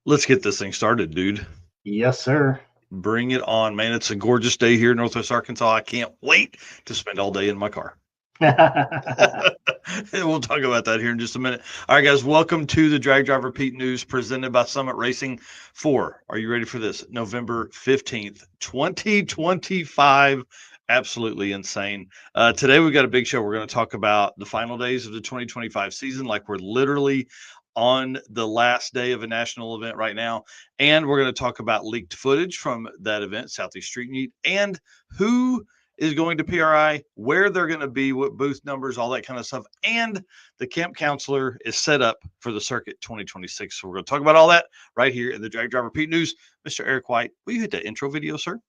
Let's get this thing started, dude. Yes, sir. Bring it on, man. It's a gorgeous day here in Northwest Arkansas. I can't wait to spend all day in my car. We'll talk about that here in just a minute. All right, guys, welcome to the Drag Driver Pete News presented by Summit Racing for, are you ready for this? November 15th, 2025. Absolutely insane. Today, we've got a big show. We're going to talk about the final days of the 2025 season, like we're literally on the last day of a national event right now. And we're going to talk about leaked footage from that event, Southeast Street-N-Yeet, and who is going to PRI, where they're going to be, what booth numbers, all that kind of stuff. And the camp counselor is set up for the circuit 2026. So we're going to talk about all that right here in the Drag Driver Pete News. Mr. Eric White, will you hit that intro video, sir?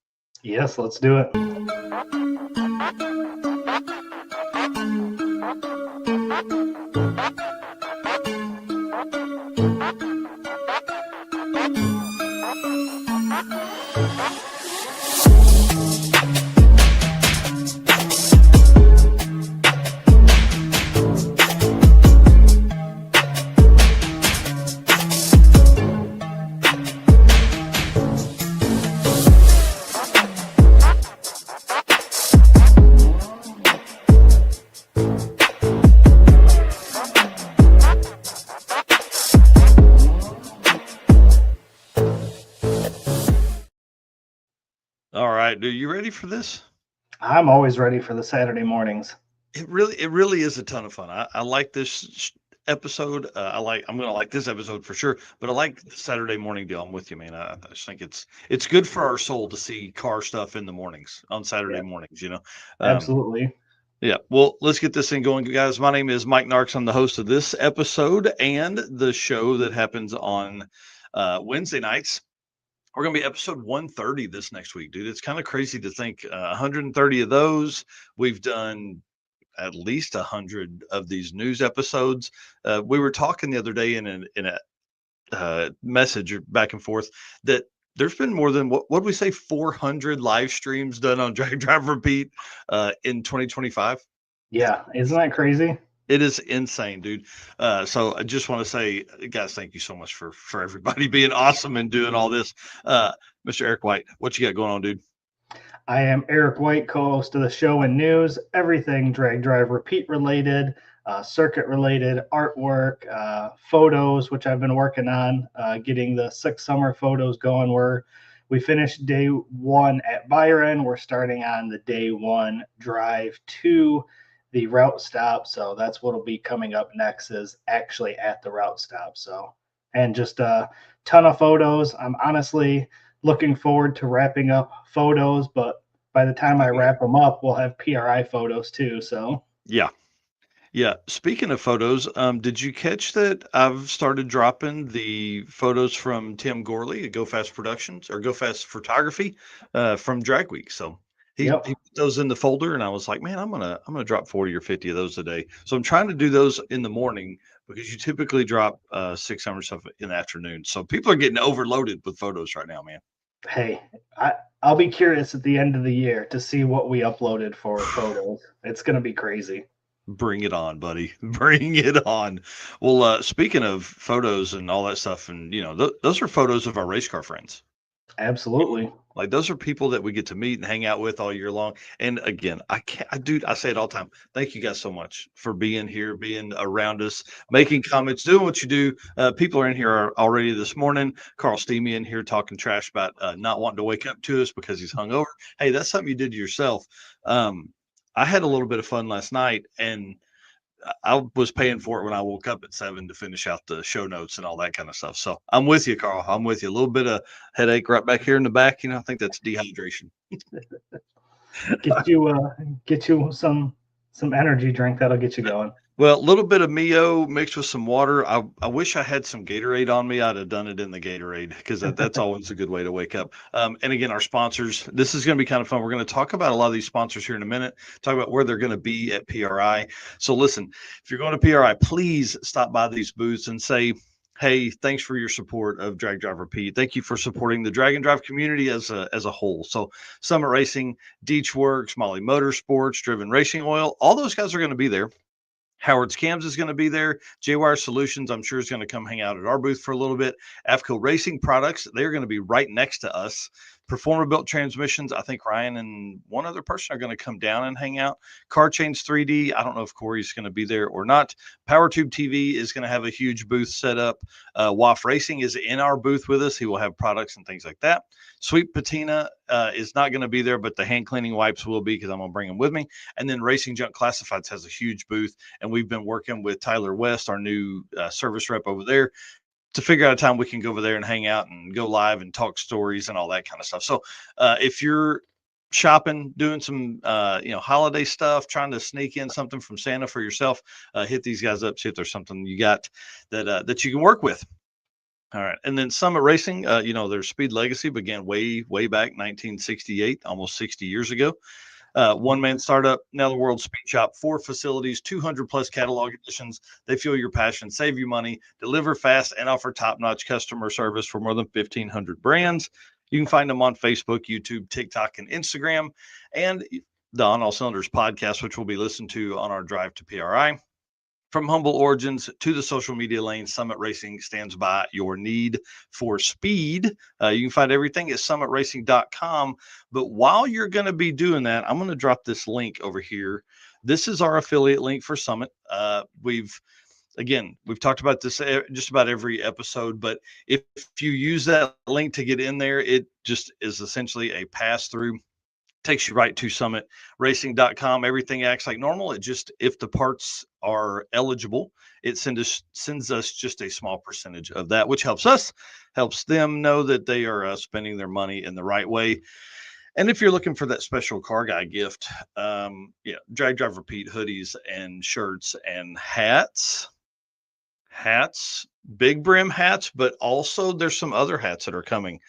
Yes, let's do it. All right, dude, you ready for this? I'm always ready for the Saturday mornings. It really is a ton of fun. I like this episode. I'm gonna like this episode for sure. But I like the Saturday morning deal. I'm with you, man. I just think it's good for our soul to see car stuff in the mornings on Saturday Yeah, mornings. absolutely. Yeah. Well, let's get this thing going, guys. My name is Mike Narks. I'm the host of this episode and the show that happens on Wednesday nights. We're gonna be episode 130 this next week, dude. It's kind of crazy to think 130 of those. We've done at least 100 of these news episodes. We were talking the other day in a message back and forth that there's been more than what we say 400 live streams done on Drag Drive Repeat in 2025. Yeah, isn't that crazy? It is insane, dude. So I just want to say, guys, thank you so much for everybody being awesome and doing all this. Mr. Eric White, what you got going on, dude? I am Eric White, co-host of the show and news, everything drag drive repeat related, circuit related, artwork, photos, which I've been working on, getting the 6 summer photos going. We finished day one at Byron. We're starting on the day one drive to the route stop. So that's what'll be coming up next is actually at the route stop. So, and just a ton of photos. I'm honestly looking forward to wrapping up photos, but by the time I wrap them up, we'll have PRI photos too. So Yeah. Yeah. Speaking of photos, did you catch that I've started dropping the photos from Tim Gorley at Go Fast Productions or Go Fast Photography from Drag Week? So yep. he put those in the folder, and I was like, man, I'm gonna drop 40 or 50 of those a day. So I'm trying to do those in the morning because you typically drop 6 hour stuff in the afternoon. So people are getting overloaded with photos right now, man. Hey, I'll be curious at the end of the year to see what we uploaded for photos. It's gonna be crazy. Bring it on, buddy. Bring it on. Well, speaking of photos and all that stuff, and those are photos of our race car friends. Absolutely. Like those are people that we get to meet and hang out with all year long. And again, I can't, dude, I say it all the time. Thank you guys so much for being here, being around us, making comments, doing what you do. People are in here already this morning. Carl Steamy in here talking trash about not wanting to wake up to us because he's hungover. Hey, that's something you did to yourself. I had a little bit of fun last night, and I was paying for it when I woke up at 7 to finish out the show notes and all that kind of stuff. So I'm with you, Carl. I'm with you. A little bit of headache right back here in the back. I think that's dehydration. Get you some energy drink that'll get you going. Well, a little bit of Mio mixed with some water. I wish I had some Gatorade on me. I'd have done it in the Gatorade because that's always a good way to wake up. And again, our sponsors, this is going to be kind of fun. We're going to talk about a lot of these sponsors here in a minute, talk about where they're going to be at PRI. So listen, if you're going to PRI, please stop by these booths and say, hey, thanks for your support of Drag Drive Repeat. Thank you for supporting the Drag and Drive community as a whole. So Summit Racing, Deech Works, Molly Motorsports, Driven Racing Oil, all those guys are going to be there. Howard's Cams is going to be there. J-Wire Solutions, I'm sure, is going to come hang out at our booth for a little bit. AFCO Racing Products, they're going to be right next to us. Performer Built Transmissions, I think Ryan and one other person are going to come down and hang out. Car Chains 3D, I don't know if Corey's going to be there or not. Power Tube TV is going to have a huge booth set up. WAF Racing is in our booth with us. He will have products and things like that. Sweet Patina is not going to be there, but the hand cleaning wipes will be because I'm going to bring them with me. And then Racing Junk Classifieds has a huge booth, and we've been working with Tyler West, our new service rep over there, to figure out a time we can go over there and hang out and go live and talk stories and all that kind of stuff. So if you're shopping, doing some holiday stuff, trying to sneak in something from Santa for yourself, hit these guys up, see if there's something you got that you can work with. All right. And then Summit Racing, their Speed Legacy began way back 1968, almost 60 years ago. One-man startup, now the world speed shop, 4 facilities, 200 plus catalog editions. They fuel your passion, save you money, deliver fast, and offer top-notch customer service for more than 1,500 brands. You can find them on Facebook, YouTube, TikTok, and Instagram, and the On All Cylinders podcast, which will be listened to on our drive to PRI. From humble origins to the social media lane, Summit Racing stands by your need for speed. You can find everything at summitracing.com. But while you're going to be doing that, I'm going to drop this link over here. This is our affiliate link for Summit. We've talked about this just about every episode, but if you use that link to get in there, it just is essentially a pass through. Takes you right to summitracing.com. Everything acts like normal. It just, if the parts are eligible, it sends us just a small percentage of that, which helps us, helps them know that they are spending their money in the right way. And if you're looking for that special car guy gift, Drag Drive Repeat hoodies and shirts and hats, big brim hats, but also there's some other hats that are coming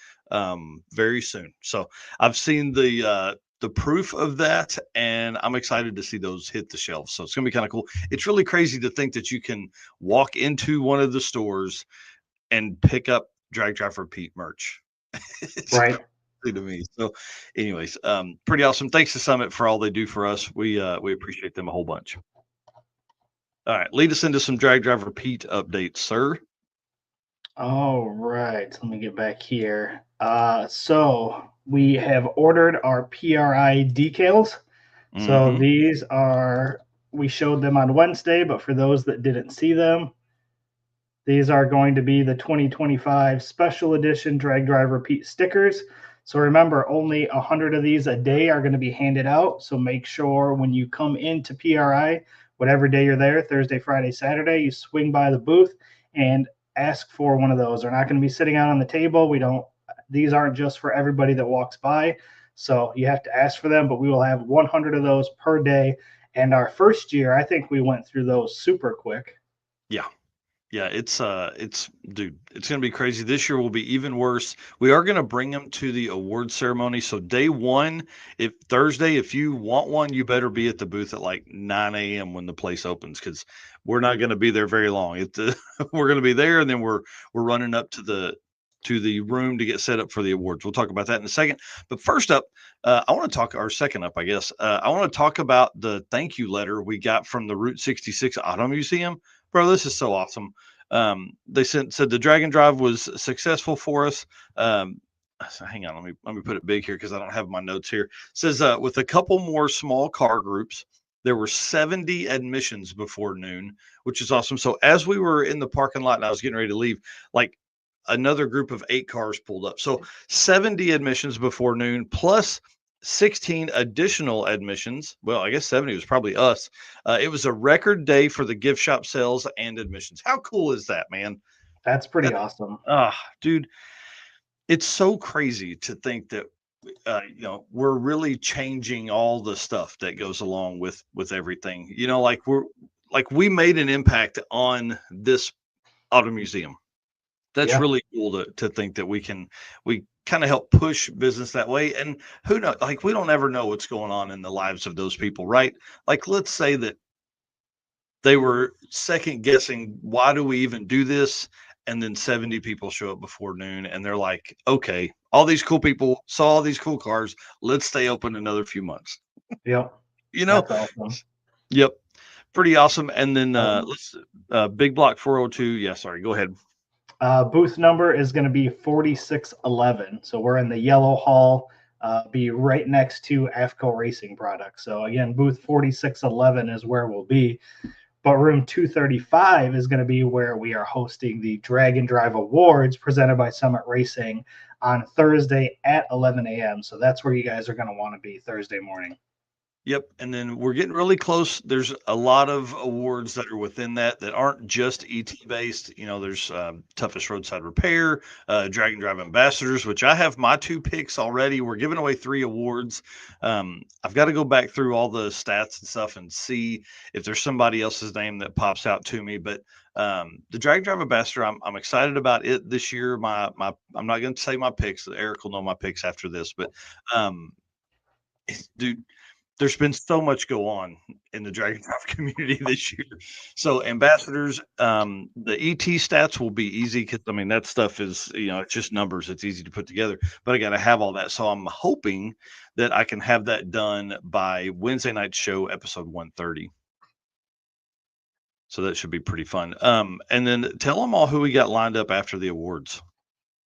very soon. So I've seen the proof of that, and I'm excited to see those hit the shelves. So it's gonna be kind of cool. It's really crazy to think that you can walk into one of the stores and pick up Drag Drive Repeat merch. It's Right. crazy to me. So anyways, pretty awesome. Thanks to Summit for all they do for us. We appreciate them a whole bunch. All right, lead us into some Drag Drive Repeat updates, sir. All right, let me get back here. So we have ordered our PRI decals. So these are, we showed them on Wednesday, but for those that didn't see them, these are going to be the 2025 special edition Drag Drive Repeat stickers. So remember, only 100 of these a day are going to be handed out. So make sure when you come into PRI, whatever day you're there, Thursday, Friday, Saturday, you swing by the booth and ask for one of those. They're not going to be sitting out on the table. These aren't just for everybody that walks by. So you have to ask for them, but we will have 100 of those per day. And our first year, I think we went through those super quick. Yeah, it's dude, it's going to be crazy. This year will be even worse. We are going to bring them to the award ceremony. So day one, if you want one, you better be at the booth at like 9 a.m. when the place opens, because we're not going to be there very long. We're going to be there, and then we're running up to the room to get set up for the awards. We'll talk about that in a second. But first up, I want to talk, or second up, I guess, I want to talk about the thank you letter we got from the Route 66 Auto Museum. Bro, this is so awesome. They said the Dragon Drive was successful for us. So hang on, let me put it big here because I don't have my notes here. It says with a couple more small car groups, there were 70 admissions before noon, which is awesome. So as we were in the parking lot and I was getting ready to leave, like another group of 8 cars pulled up. So 70 admissions before noon plus 16 additional admissions. Well, I guess 70 was probably us. It was a record day for the gift shop sales and admissions. How cool is that, man? That's pretty awesome. Dude, it's so crazy to think that we're really changing all the stuff that goes along with everything. We made an impact on this auto museum. That's really cool to think that we kind of help push business that way. And who knows, like, we don't ever know what's going on in the lives of those people, right? Like, let's say that they were second guessing, why do we even do this? And then 70 people show up before noon and they're like, okay, all these cool people saw all these cool cars. Let's stay open another few months. Yep. That's awesome. Yep. Pretty awesome. And then Um, let's big block 402. Yeah, sorry. Go ahead. Booth number is going to be 4611. So we're in the yellow hall, be right next to AFCO Racing Products. So again, booth 4611 is where we'll be. But room 235 is going to be where we are hosting the Drag and Drive Awards presented by Summit Racing on Thursday at 11 a.m. So that's where you guys are going to want to be Thursday morning. Yep, and then we're getting really close. There's a lot of awards that are within that aren't just ET based. You know, there's toughest roadside repair, Drag and Drive ambassadors, which I have my 2 picks already. We're giving away 3 awards. I've got to go back through all the stats and stuff and see if there's somebody else's name that pops out to me. But the Drag and Drive ambassador, I'm excited about it this year. I'm not going to say my picks. Eric will know my picks after this, but um, dude, there's been so much go on in the Dragon Drive community this year. So ambassadors, the ET stats will be easy because I mean that stuff is, you know, it's just numbers. It's easy to put together, but I got to have all that. So I'm hoping that I can have that done by Wednesday night show, episode 130. So that should be pretty fun. And then tell them all who we got lined up after the awards.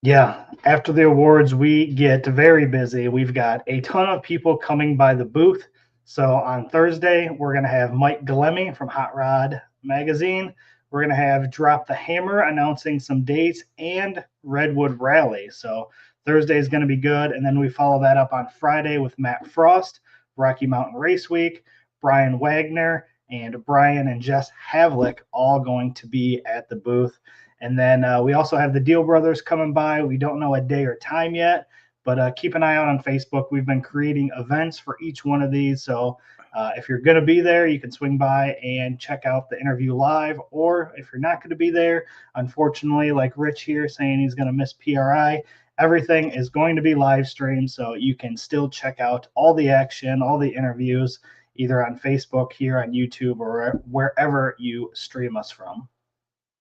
Yeah, after the awards, we get very busy. We've got a ton of people coming by the booth. So on Thursday, we're going to have Mike Galemi from Hot Rod Magazine. We're going to have Drop the Hammer announcing some dates and Redwood Rally. So Thursday is going to be good. And then we follow that up on Friday with Matt Frost, Rocky Mountain Race Week, Brian Wagner, and Brian and Jess Havlick all going to be at the booth. And then we also have the Deal Brothers coming by. We don't know a day or time yet, but keep an eye out on Facebook. We've been creating events for each one of these. So if you're going to be there, you can swing by and check out the interview live. Or if you're not going to be there, unfortunately, like Rich here saying he's going to miss PRI, everything is going to be live streamed. So you can still check out all the action, all the interviews, either on Facebook, here on YouTube, or wherever you stream us from.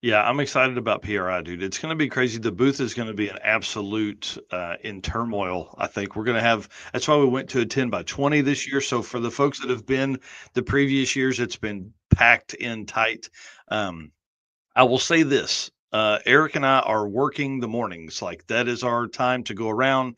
Yeah, I'm excited about PRI, dude. It's going to be crazy. The booth is going to be an absolute in turmoil. I think we're going to have. That's why we went to a 10 by 20 this year. So for the folks that have been the previous years, it's been packed in tight. I will say this. Eric and I are working the mornings. Like that is our time to go around,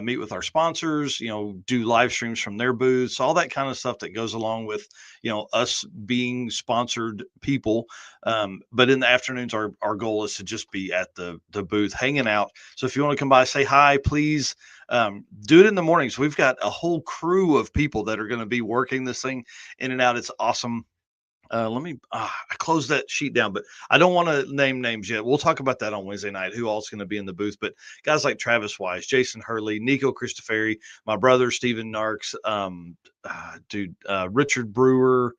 meet with our sponsors, you know, do live streams from their booths, all that kind of stuff that goes along with, you know, us being sponsored people. But in the afternoons, our goal is to just be at the booth hanging out. So if you want to come by, say hi, please. Do it in the mornings. We've got a whole crew of people that are going to be working this thing in and out. It's awesome. I closed that sheet down, but I don't want to name names yet. We'll talk about that on Wednesday night, who all's going to be in the booth. But guys like Travis Wise, Jason Hurley, Nico Christoferi, my brother, Steven Narks, Richard Brewer,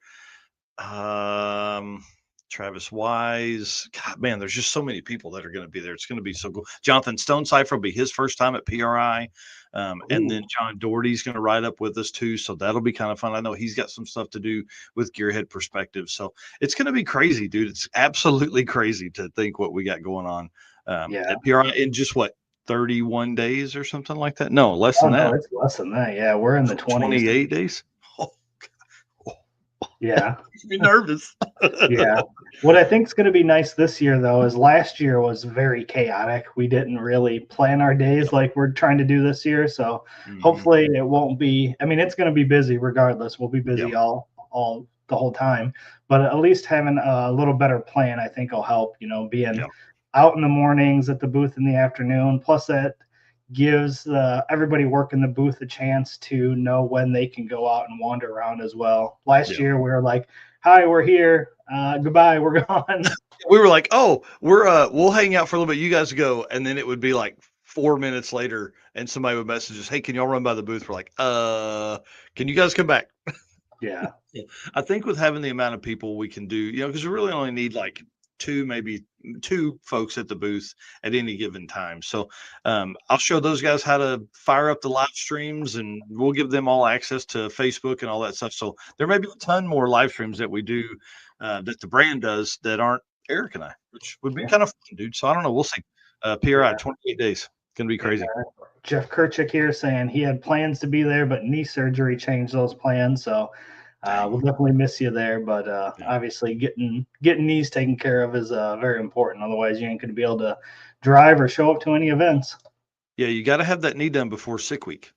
Travis Wise. God, man, there's just so many people that are going to be there. It's going to be so cool. Jonathan Stonecipher will be his first time at PRI. And then John Doherty's going to ride up with us too. So that'll be kind of fun. I know he's got some stuff to do with Gearhead Perspective. So it's going to be crazy, dude. It's absolutely crazy to think what we got going on at PRI in just 31 days or something like that. No, less than that. No, it's less than that. Yeah, we're in the 20s. 28 days. Yeah. Be nervous. Yeah. What I think is going to be nice this year, though, is last year was very chaotic. We didn't really plan our days like we're trying to do this year. So hopefully it won't be. I mean, it's going to be busy regardless. We'll be busy all the whole time. But at least having a little better plan, I think, will help. You know, being out in the mornings, at the booth in the afternoon. Plus, that gives everybody working the booth a chance to know when they can go out and wander around as well. Last year we were like, hi, we're here, goodbye, we're gone. We were like, oh, we'll hang out for a little bit, you guys go. And then it would be like 4 minutes later and somebody would message us, hey, can y'all run by the booth? We're like, can you guys come back? Yeah. I think with having the amount of people we can do, you know, because we really only need like maybe two folks at the booth at any given time. So I'll show those guys how to fire up the live streams, and we'll give them all access to Facebook and all that stuff. So there may be a ton more live streams that we do that the brand does that aren't Eric and I, which would be kind of fun, dude. So I don't know. We'll see. PRI, 28 days. Going to be crazy. Jeff Kirchik here saying he had plans to be there, but knee surgery changed those plans. So We'll definitely miss you there, but Yeah. obviously getting knees taken care of is very important. Otherwise, you ain't going to be able to drive or show up to any events. Yeah, you got to have that knee done before sick week.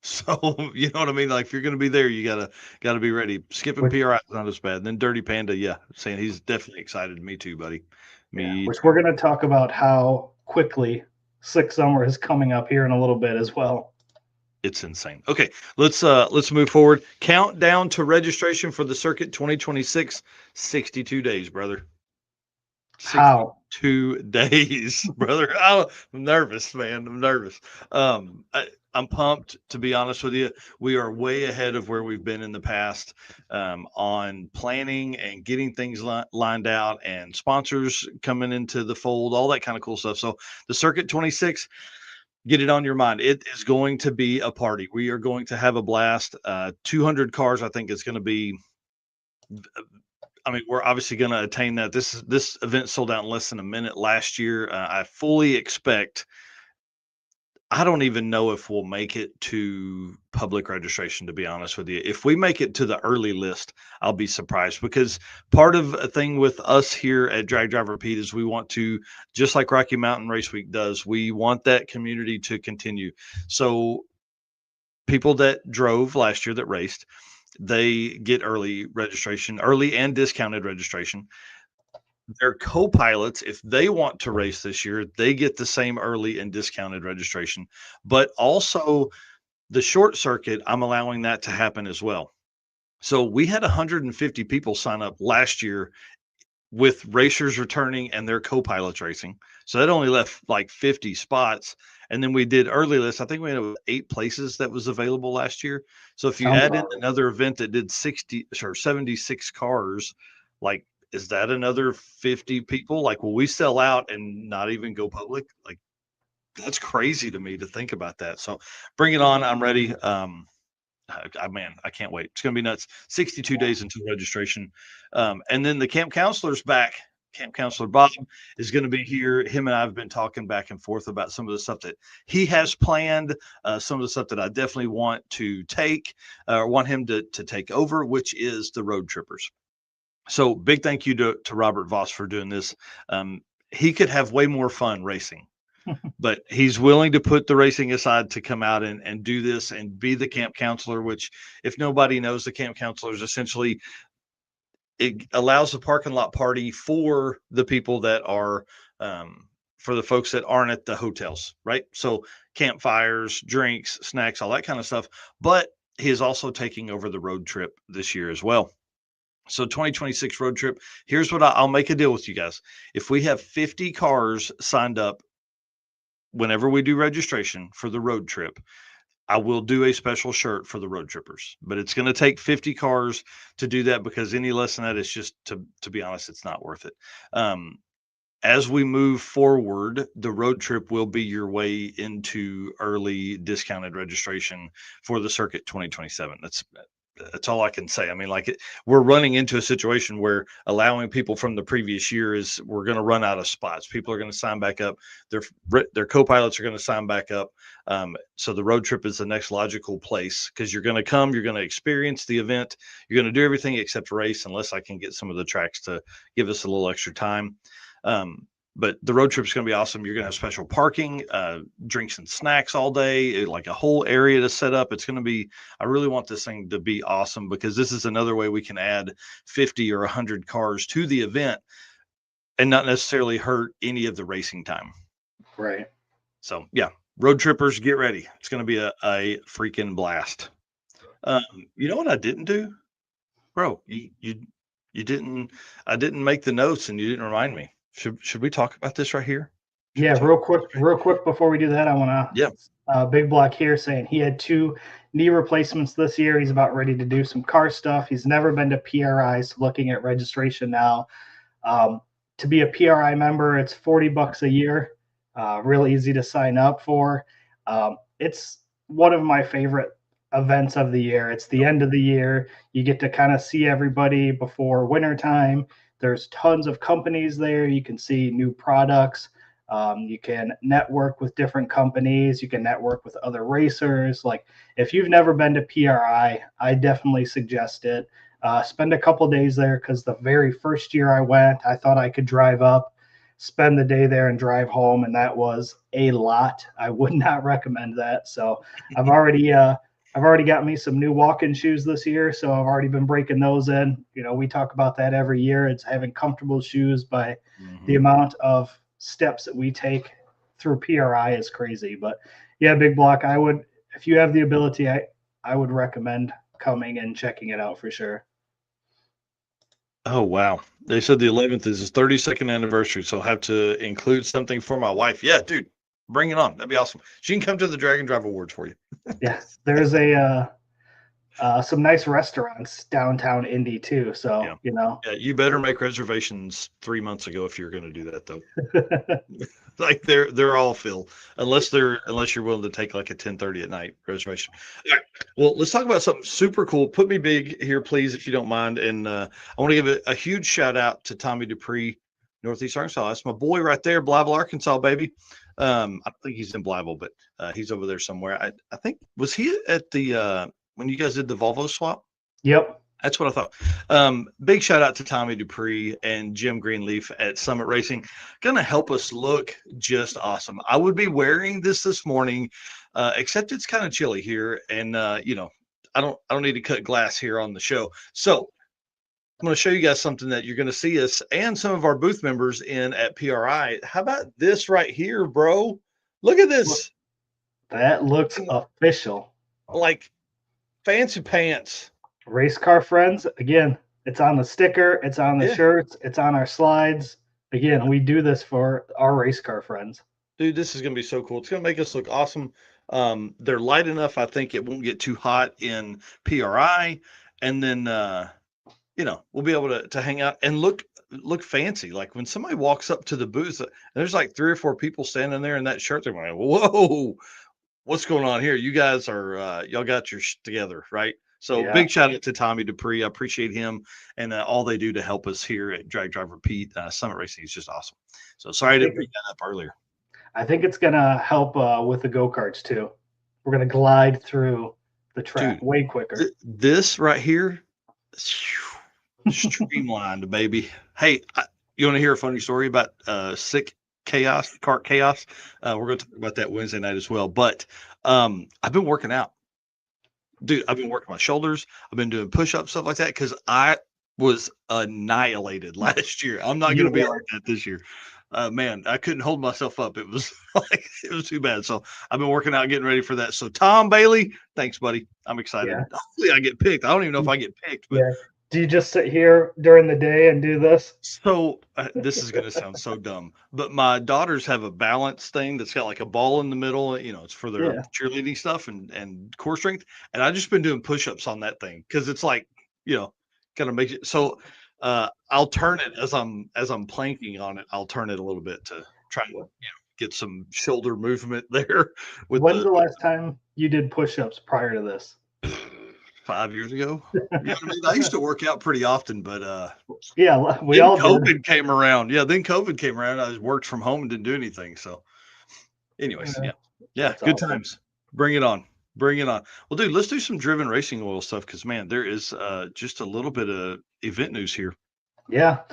So you know what I mean? Like if you're going to be there, you gotta be ready. Skipping Which, PRI is not as bad. And then Dirty Panda, yeah, saying he's definitely excited. Me too, buddy. yeah, Me which too. we're going to talk about how quickly Slick Summer is coming up here in a little bit as well. It's insane. Okay, let's move forward. Countdown to registration for the circuit 2026. 62 days, brother. How? 62 days, brother. I'm nervous, man. I'm nervous. I'm pumped, to be honest with you. We are way ahead of where we've been in the past on planning and getting things lined out and sponsors coming into the fold, all that kind of cool stuff. So the Circuit 26, get it on your mind. It is going to be a party. We are going to have a blast. 200 cars, I think, is going to be. I mean, we're obviously going to attain that. This event sold out in less than a minute last year. I fully expect. I don't even know if we'll make it to public registration, to be honest with you. If we make it to the early list, I'll be surprised because part of a thing with us here at Drag Driver Pete is we want to, just like Rocky Mountain Race Week does, we want that community to continue. So people that drove last year that raced, they get early registration, early and discounted registration. Their co-pilots, if they want to race this year, they get the same early and discounted registration. But also the short circuit, I'm allowing that to happen as well. So we had 150 people sign up last year with racers returning and their co-pilots racing. So that only left like 50 spots. And then we did early list. I think we had 8 places that was available last year. So if you Sounds add in about right. another event that did 60 or 76 cars, like, is that another 50 people? Like, will we sell out and not even go public? Like, that's crazy to me to think about that. So bring it on. I'm ready. Man, I can't wait. It's going to be nuts. 62 days until registration. And then the camp counselor's back. Camp counselor Bob is going to be here. Him and I have been talking back and forth about some of the stuff that he has planned, some of the stuff that I definitely want to take, want him to take over, which is the road trippers. So big thank you to Robert Voss for doing this. He could have way more fun racing, but he's willing to put the racing aside to come out and do this and be the camp counselor, which if nobody knows, the camp counselor is essentially, it allows the parking lot party for the people that are, for the folks that aren't at the hotels, right? So campfires, drinks, snacks, all that kind of stuff. But he is also taking over the road trip this year as well. So 2026 road trip, here's what I'll make a deal with you guys. If we have 50 cars signed up whenever we do registration for the road trip, I will do a special shirt for the road trippers, but it's going to take 50 cars to do that because any less than that, it's just, to be honest, it's not worth it. As we move forward, the road trip will be your way into early discounted registration for the circuit 2027. That's all I can say. I mean, we're running into a situation where allowing people from the previous year is we're going to run out of spots. People are going to sign back up. Their co-pilots are going to sign back up. So the road trip is the next logical place because you're going to come, you're going to experience the event, you're going to do everything except race, unless I can get some of the tracks to give us a little extra time. But the road trip is going to be awesome. You're going to have special parking, drinks and snacks all day, like a whole area to set up. It's going to be, I really want this thing to be awesome because this is another way we can add 50 or 100 cars to the event and not necessarily hurt any of the racing time. Right. So yeah, road trippers, get ready. It's going to be a freaking blast. You know what I didn't do, bro? You didn't. I didn't make the notes and you didn't remind me. Should we talk about this right here? Yeah, real quick before we do that, I want to. Yeah. Big Block here saying he had 2 knee replacements this year. He's about ready to do some car stuff. He's never been to PRI, so looking at registration now. To be a PRI member, it's $40 a year. Real easy to sign up for. It's one of my favorite events of the year. It's the end of the year. You get to kind of see everybody before wintertime. There's tons of companies there. You can see new products. You can network with different companies. You can network with other racers. Like if you've never been to PRI, I definitely suggest it. Spend a couple days there because the very first year I went, I thought I could drive up, spend the day there, and drive home, and that was a lot. I would not recommend that. So I've already got me some new walking shoes this year, so I've already been breaking those in. We talk about that every year. It's having comfortable shoes by the amount of steps that we take through PRI is crazy. But yeah, Big Block, if you have the ability, I would recommend coming and checking it out for sure. Oh, wow. They said the 11th is his 32nd anniversary, so I'll have to include something for my wife. Yeah, dude, bring it on. That'd be awesome. She can come to the Dragon Drive Awards for you. Yeah, there's some nice restaurants downtown Indy too. So Yeah. You better make reservations 3 months ago if you're going to do that, though. Like they're all filled unless you're willing to take like a 10:30 at night reservation. All right. Well, let's talk about something super cool. Put me big here, please, if you don't mind. And I want to give a huge shout out to Tommy Dupree, Northeast Arkansas. That's my boy right there, Blyville, Arkansas, baby. I don't think he's in Blyville, but he's over there somewhere. I think, was he at the when you guys did the Volvo swap? Yep. That's what I thought. Big shout out to Tommy Dupree and Jim Greenleaf at Summit Racing. Going to help us look just awesome. I would be wearing this morning, except it's kind of chilly here, and I don't need to cut glass here on the show. So I'm going to show you guys something that you're going to see us and some of our booth members in at PRI. How about this right here, bro? Look at this. That looks official. Like fancy pants. Race car friends, again, it's on the sticker, it's on the shirts, it's on our slides. Again, we do this for our race car friends. Dude, this is going to be so cool. It's going to make us look awesome. They're light enough. I think it won't get too hot in PRI. And then, we'll be able to hang out and look fancy. Like when somebody walks up to the booth, there's like 3 or 4 people standing there in that shirt. They're like, whoa, what's going on here? You guys are, y'all got your together, right? So big shout out to Tommy Dupree. I appreciate him and all they do to help us here at Drag Drive Repeat. Summit Racing is just awesome. So sorry I didn't bring that up earlier. I think it's going to help with the go-karts too. We're going to glide through the track way quicker. This right here, streamlined, baby. Hey, you want to hear a funny story about sick chaos, kart chaos? We're going to talk about that Wednesday night as well. But I've been working out. Dude, I've been working my shoulders. I've been doing push-ups, stuff like that, because I was annihilated last year. I'm not going to be like that this year. Man, I couldn't hold myself up. It was it was too bad. So I've been working out, getting ready for that. So Tom Bailey, thanks, buddy. I'm excited. Yeah. Hopefully I get picked. I don't even know if I get picked. But do you just sit here during the day and do this? So this is going to sound so dumb, but my daughters have a balance thing that's got like a ball in the middle. It's for their cheerleading stuff and core strength. And I've just been doing push-ups on that thing because it's like, kind of makes it. So I'll turn it as I'm planking on it. I'll turn it a little bit to try to get some shoulder movement there. When's the last time you did push-ups prior to this? 5 years ago. I used to work out pretty often, but we all COVID did. came around. Yeah, then COVID came around. I worked from home and didn't do anything. So, anyways, good awesome times. Bring it on. Well, dude, let's do some driven racing oil stuff because man, there is just a little bit of event news here. Yeah,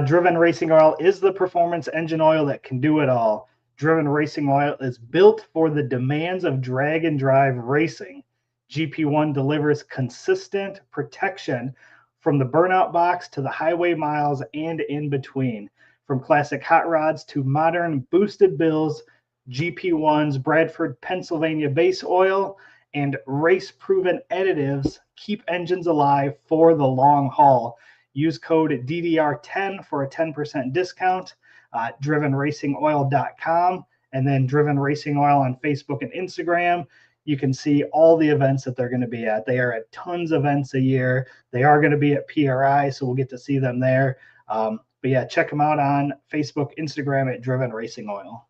driven racing oil is the performance engine oil that can do it all. Driven racing oil is built for the demands of drag and drive racing. GP1 delivers consistent protection from the burnout box to the highway miles and in between. From classic hot rods to modern boosted bills, GP1's Bradford, Pennsylvania base oil and race-proven additives keep engines alive for the long haul. Use code DDR10 for a 10% discount at drivenracingoil.com and then Driven Racing Oil on Facebook and Instagram. You can see all the events that they're going to be at. They are at tons of events a year. They are going to be at PRI, so we'll get to see them there. But yeah, check them out on Facebook, Instagram at Driven Racing Oil.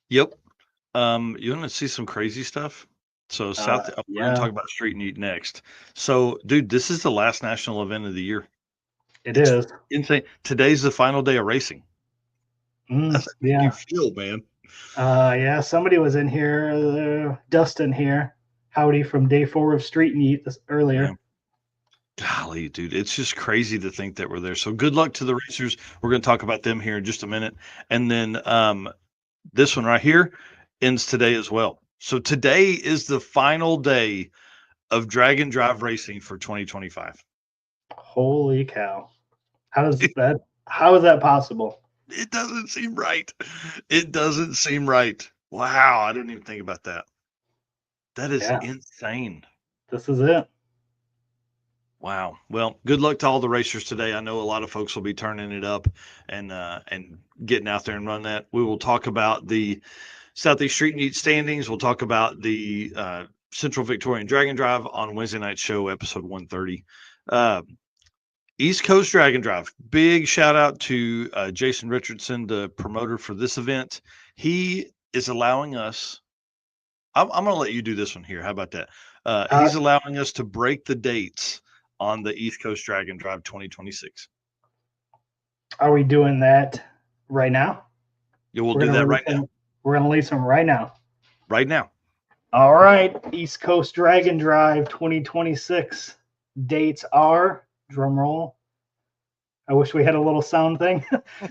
Yep. You want to see some crazy stuff? So we're going to talk about Street-N-Yeet next. So, dude, this is the last national event of the year. It's insane. Today's the final day of racing. That's how you Yeah. feel, man. Yeah, somebody was in here, Dustin here. Howdy from day 4 of Street-N-Yeet Yeah. earlier. Golly, dude, it's just crazy to think that we're there. So good luck to the racers. We're going to talk about them here in just a minute. And then this one right here ends today as well. So today is the final day of drag and drive racing for 2025. Holy cow. How is that possible? It doesn't seem right. It doesn't seem right. Wow, I didn't even think about that. That is Yeah, insane. this is it. Wow. Well, good luck to all the racers today. I know a lot of folks will be turning it up and getting out there and run that. We will talk about the Southeast Street-N-Yeet standings. We'll talk about the Central Victorian Dragon Drive on Wednesday night show, episode 130. East Coast Dragon Drive. Big shout out to Jason Richardson, the promoter for this event. He is allowing us. I'm going to let you do this one here. How about that? He's allowing us to break the dates on the East Coast Dragon Drive 2026. Are we doing that right now? Yeah, we'll do that right now. We're going to release them right now. Right now. All right. East Coast Dragon Drive 2026 dates are, drum roll. I wish we had a little sound thing.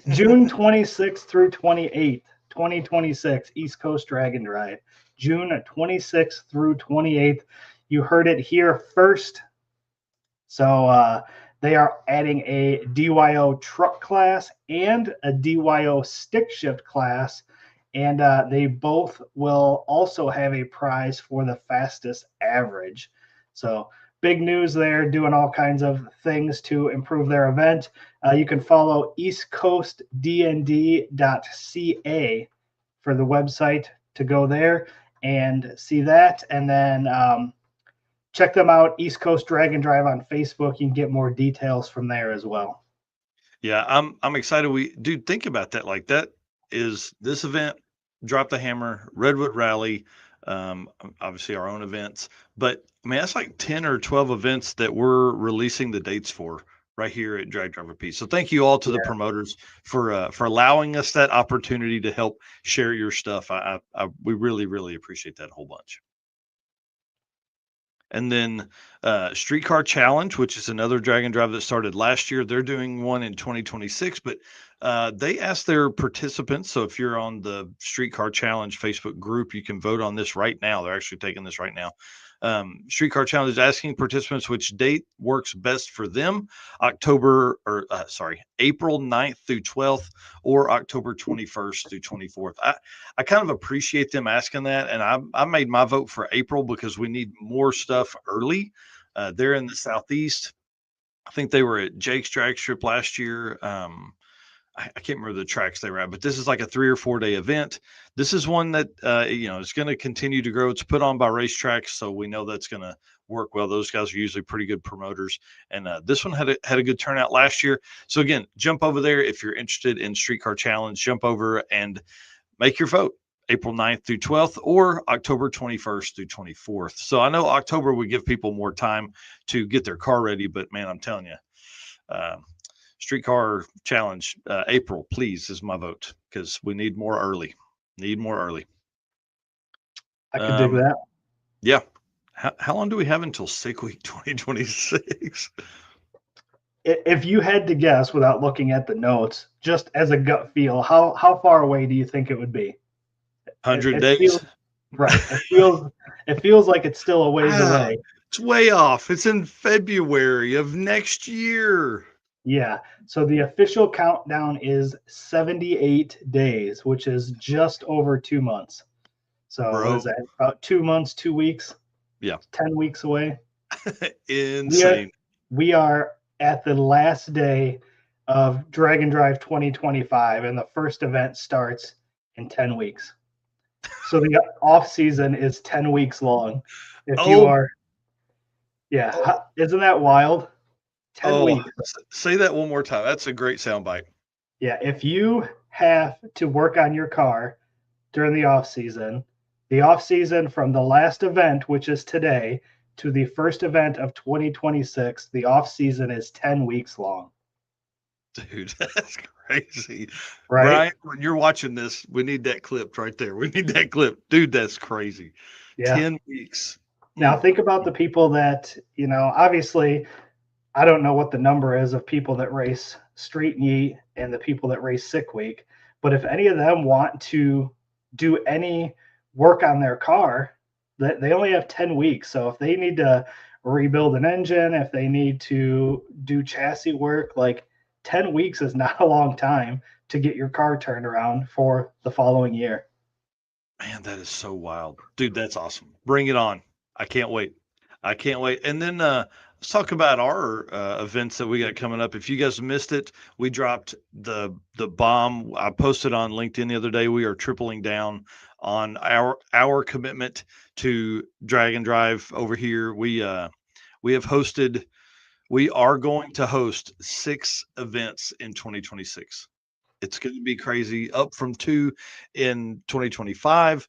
June 26th through 28th, 2026, East Coast Dragon Drive. June 26th through 28th. You heard it here first. So they are adding a DYO truck class and a DYO stick shift class. And they both will also have a prize for the fastest average. So big news there, doing all kinds of things to improve their event. You can follow eastcoastdnd.ca for the website to go there and see that. And then check them out, East Coast Dragon Drive on Facebook. You can get more details from there as well. Yeah, I'm excited. Dude, think about that. Like that is this event, Drop the Hammer, Redwood Rally, obviously our own events. But I mean, that's like 10 or 12 events that we're releasing the dates for right here at Drag Driver Pete. So thank you all to the promoters for allowing us that opportunity to help share your stuff. We really, really appreciate that a whole bunch. And then Streetcar Challenge, which is another drag and drive that started last year. They're doing one in 2026, but they asked their participants. So if you're on the Streetcar Challenge Facebook group, you can vote on this right now. They're actually taking this right now. Streetcar Challenge is asking participants which date works best for them: April 9th through 12th, or October 21st through 24th. I kind of appreciate them asking that, and I made my vote for April because we need more stuff early. They're in the Southeast. I think they were at Jake's Drag Strip last year. I can't remember the tracks they were at, but this is like a 3 or 4 day event. This is one that is going to continue to grow. It's put on by Racetracks, so we know that's going to work well. Those guys are usually pretty good promoters, and this one had a good turnout last year. So again, jump over there if you're interested in Streetcar Challenge. Jump over and make your vote. April 9th through 12th, or October 21st through 24th. So I know October we give people more time to get their car ready, but man, I'm telling you. Streetcar Challenge, April, please, is my vote because we need more early. I could dig that. Yeah. How long do we have until Sick Week 2026? If you had to guess without looking at the notes, just as a gut feel, how far away do you think it would be? 100 days. Right. It feels like it's still a ways away. It's way off. It's in February of next year. Yeah. So the official countdown is 78 days, which is just over 2 months. So what is that? About 2 months, 2 weeks? Yeah. 10 weeks away. Insane. We are at the last day of Drag and Drive 2025, and the first event starts in 10 weeks. So the off season is 10 weeks long. Isn't that wild? 10 weeks. Say that one more time. That's a great soundbite. Yeah, if you have to work on your car during the off season from the last event, which is today, to the first event of 2026, the off season is 10 weeks long. Dude, that's crazy. right? Brian, when you're watching this, we need that clipped right there. We need that clip. Dude, that's crazy. Yeah. 10 weeks. Now think about the people that, obviously I don't know what the number is of people that race Street-N-Yeet and the people that race Sick Week, but if any of them want to do any work on their car, that they only have 10 weeks. So if they need to rebuild an engine, if they need to do chassis work, like 10 weeks is not a long time to get your car turned around for the following year. Man, that is so wild. Dude, that's awesome. Bring it on. I can't wait. I can't wait. And then let's talk about our events that we got coming up. If you guys missed it, we dropped the bomb. I posted on LinkedIn the other day. We are tripling down on our commitment to drag and drive over here. We are going to host 6 events in 2026. It's going to be crazy, up from 2 in 2025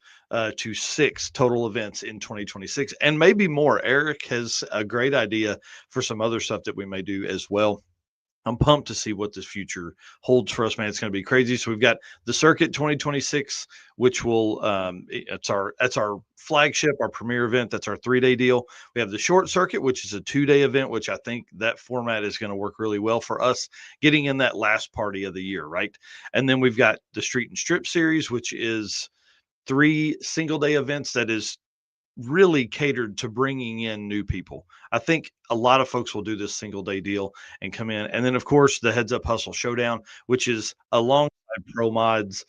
to 6 total events in 2026, and maybe more. Eric has a great idea for some other stuff that we may do as well. I'm pumped to see what this future holds for us, man. It's going to be crazy. So we've got the Circuit 2026, which will that's our flagship, our premier event. That's our 3-day deal. We have the Short Circuit, which is a 2-day event, which I think that format is going to work really well for us getting in that last party of the year, right? And then we've got the Street and Strip series, which is 3 single-day events that is really catered to bringing in new people. I think a lot of folks will do this single day deal and come in. And then, of course, the Heads Up Hustle Showdown, which is alongside Pro Mods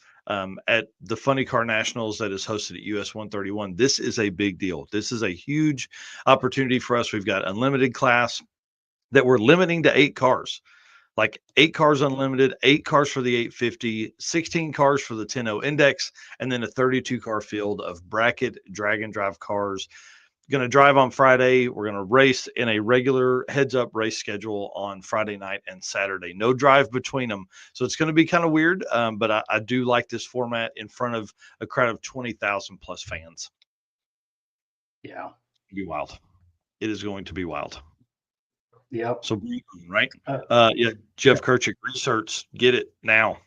at the Funny Car Nationals that is hosted at US 131. This is a big deal. This is a huge opportunity for us. We've got unlimited class that we're limiting to 8 cars. Like 8 cars unlimited, 8 cars for the 850, 16 cars for the 10-0 index, and then a 32 car field of bracket drag and drive cars. Going to drive on Friday. We're going to race in a regular heads up race schedule on Friday night and Saturday. No drive between them. So it's going to be kind of weird, but I do like this format in front of a crowd of 20,000 plus fans. Yeah. It'll be wild. It is going to be wild. Yep. So, right? Yeah, Jeff Kirchick, research, get it now.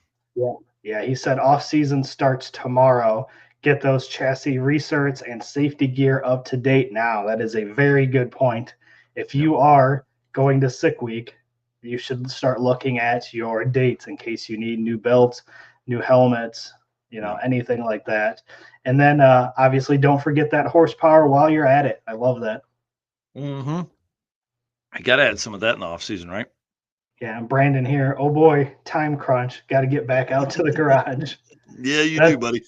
Yeah. He said off season starts tomorrow. Get those chassis recerts and safety gear up to date now. That is a very good point. If you are going to Sick Week, you should start looking at your dates in case you need new belts, new helmets, anything like that. And then obviously don't forget that horsepower while you're at it. I love that. Mm-hmm. I got to add some of that in the off season, right? Yeah, and Brandon here. Oh boy, time crunch. Got to get back out to the garage. Yeah, you do, buddy.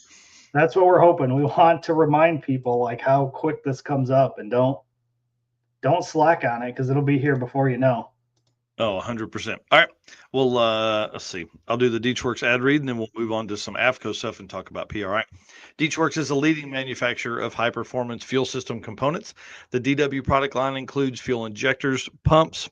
That's what we're hoping. We want to remind people like how quick this comes up, and don't slack on it because it'll be here before you know. Oh, 100%. All right. Well, let's see. I'll do the DeechWorks ad read, and then we'll move on to some AFCO stuff and talk about PRI. DeechWorks is a leading manufacturer of high-performance fuel system components. The DW product line includes fuel injectors, pumps,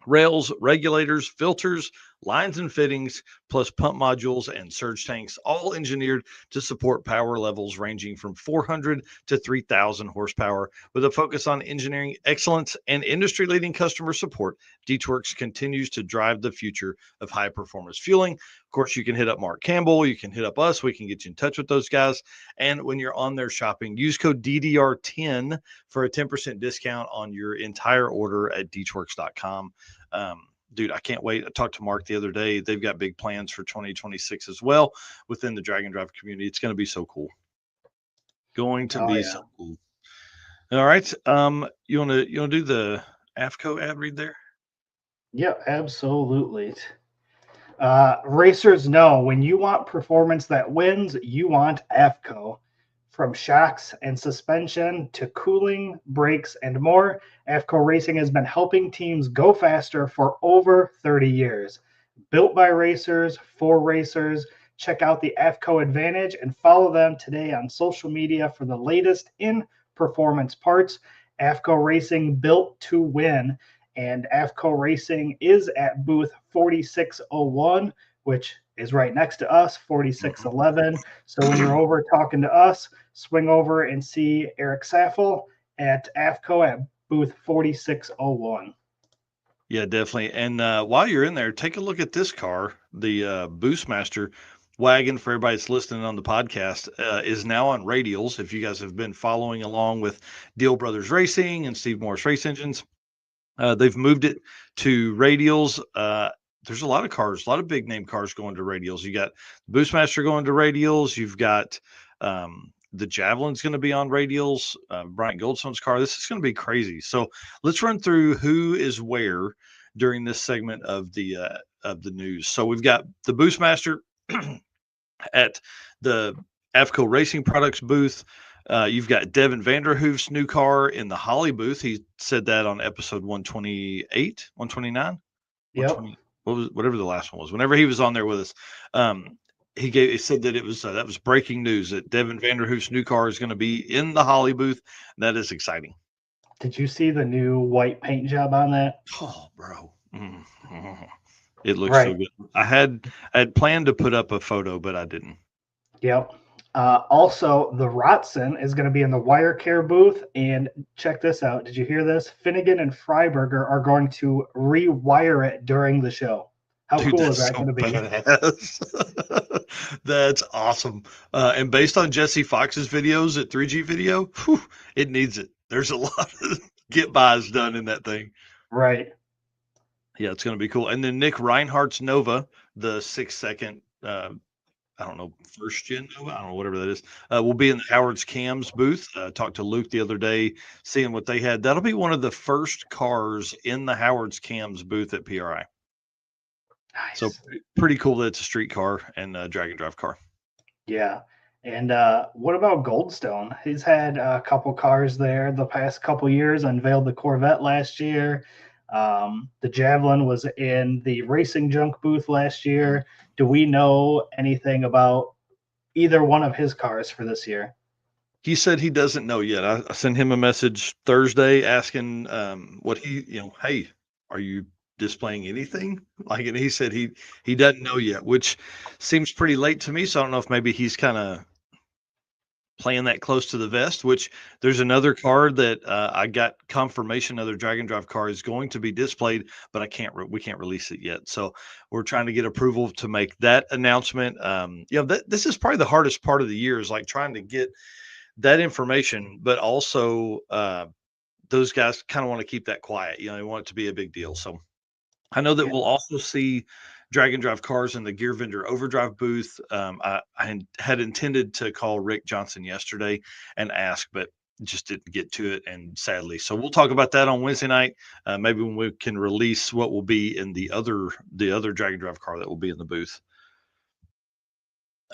rails, regulators, filters, lines and fittings, plus pump modules and surge tanks, all engineered to support power levels ranging from 400 to 3,000 horsepower. With a focus on engineering excellence and industry-leading customer support, DeechWorks continues to drive the future of high-performance fueling. Of course, you can hit up Mark Campbell. You can hit up us. We can get you in touch with those guys. And when you're on there shopping, use code DDR10 for a 10% discount on your entire order at DeechWorks.com. Dude, I can't wait. I talked to Mark the other day. They've got big plans for 2026 as well within the drag and drive community. It's going to be so cool. So cool. All right. You want to do the AFCO ad read there? Yeah, absolutely. Racers know when you want performance that wins, you want AFCO. From shocks and suspension to cooling, brakes, and more, AFCO Racing has been helping teams go faster for over 30 years. Built by racers, for racers, check out the AFCO Advantage and follow them today on social media for the latest in performance parts. AFCO Racing, built to win. And AFCO Racing is at booth 4601, which is right next to us, 4611. So when you're over talking to us, swing over and see Eric Saffel at AFCO at booth 4601. Yeah, definitely. And while you're in there, take a look at this car. The Boostmaster wagon, for everybody that's listening on the podcast, is now on radials. If you guys have been following along with Deal Brothers Racing and Steve Morris Race Engines, they've moved it to radials. There's a lot of cars, a lot of big name cars going to radials. You got Boostmaster going to radials. You've got the Javelin's going to be on radials. Bryant Goldstone's car. This is going to be crazy. So let's run through who is where during this segment of the news. So we've got the Boostmaster at the AFCO Racing Products booth. You've got Devin Vanderhoof's new car in the Holly booth. He said that on episode 128, 129, Yep. 120, whatever the last one was. Whenever he was on there with us, he said that it was that was breaking news that Devin Vanderhoof's new car is going to be in the Holly booth. That is exciting. Did you see the new white paint job on that? Oh, bro. It looks so Right. good. I had planned to put up a photo, but I didn't. Yep. Also, the Rotson is going to be in the Wire Care booth. And check this out. Did you hear this? Finnegan and Freiberger are going to rewire it during the show. How Dude, cool is that's that so going to be? badass. That's awesome. And based on Jesse Fox's videos at 3G Video, whew, it needs it. There's a lot of get-bys done in that thing. Right. Yeah, it's going to be cool. And then Nick Reinhardt's Nova, the 6-second, I don't know, first gen Nova, I don't know, whatever that is, will be in the Howard's Cams booth. Talked to Luke the other day, seeing what they had. That'll be one of the first cars in the Howard's Cams booth at PRI. Nice. So pretty cool that it's a street car and a drag and drive car. Yeah. And what about Goldstone? He's had a couple cars there the past couple years, unveiled the Corvette last year. The Javelin was in the Racing Junk booth last year. Do we know anything about either one of his cars for this year? He said he doesn't know yet. I sent him a message Thursday asking what hey, are you displaying anything? Like, and he said he doesn't know yet, which seems pretty late to me. So I don't know if maybe he's kind of playing that close to the vest, which there's another car that I got confirmation, another drag and drive car is going to be displayed, but we can't release it yet. So we're trying to get approval to make that announcement. This is probably the hardest part of the year, is like trying to get that information, but also those guys kind of want to keep that quiet. They want it to be a big deal. So I know that we'll also see drag and drive cars in the Gear Vendor Overdrive booth. I had intended to call Rick Johnson yesterday and ask, but just didn't get to it, and sadly. So we'll talk about that on Wednesday night. Maybe when we can release what will be in the other drag and drive car that will be in the booth.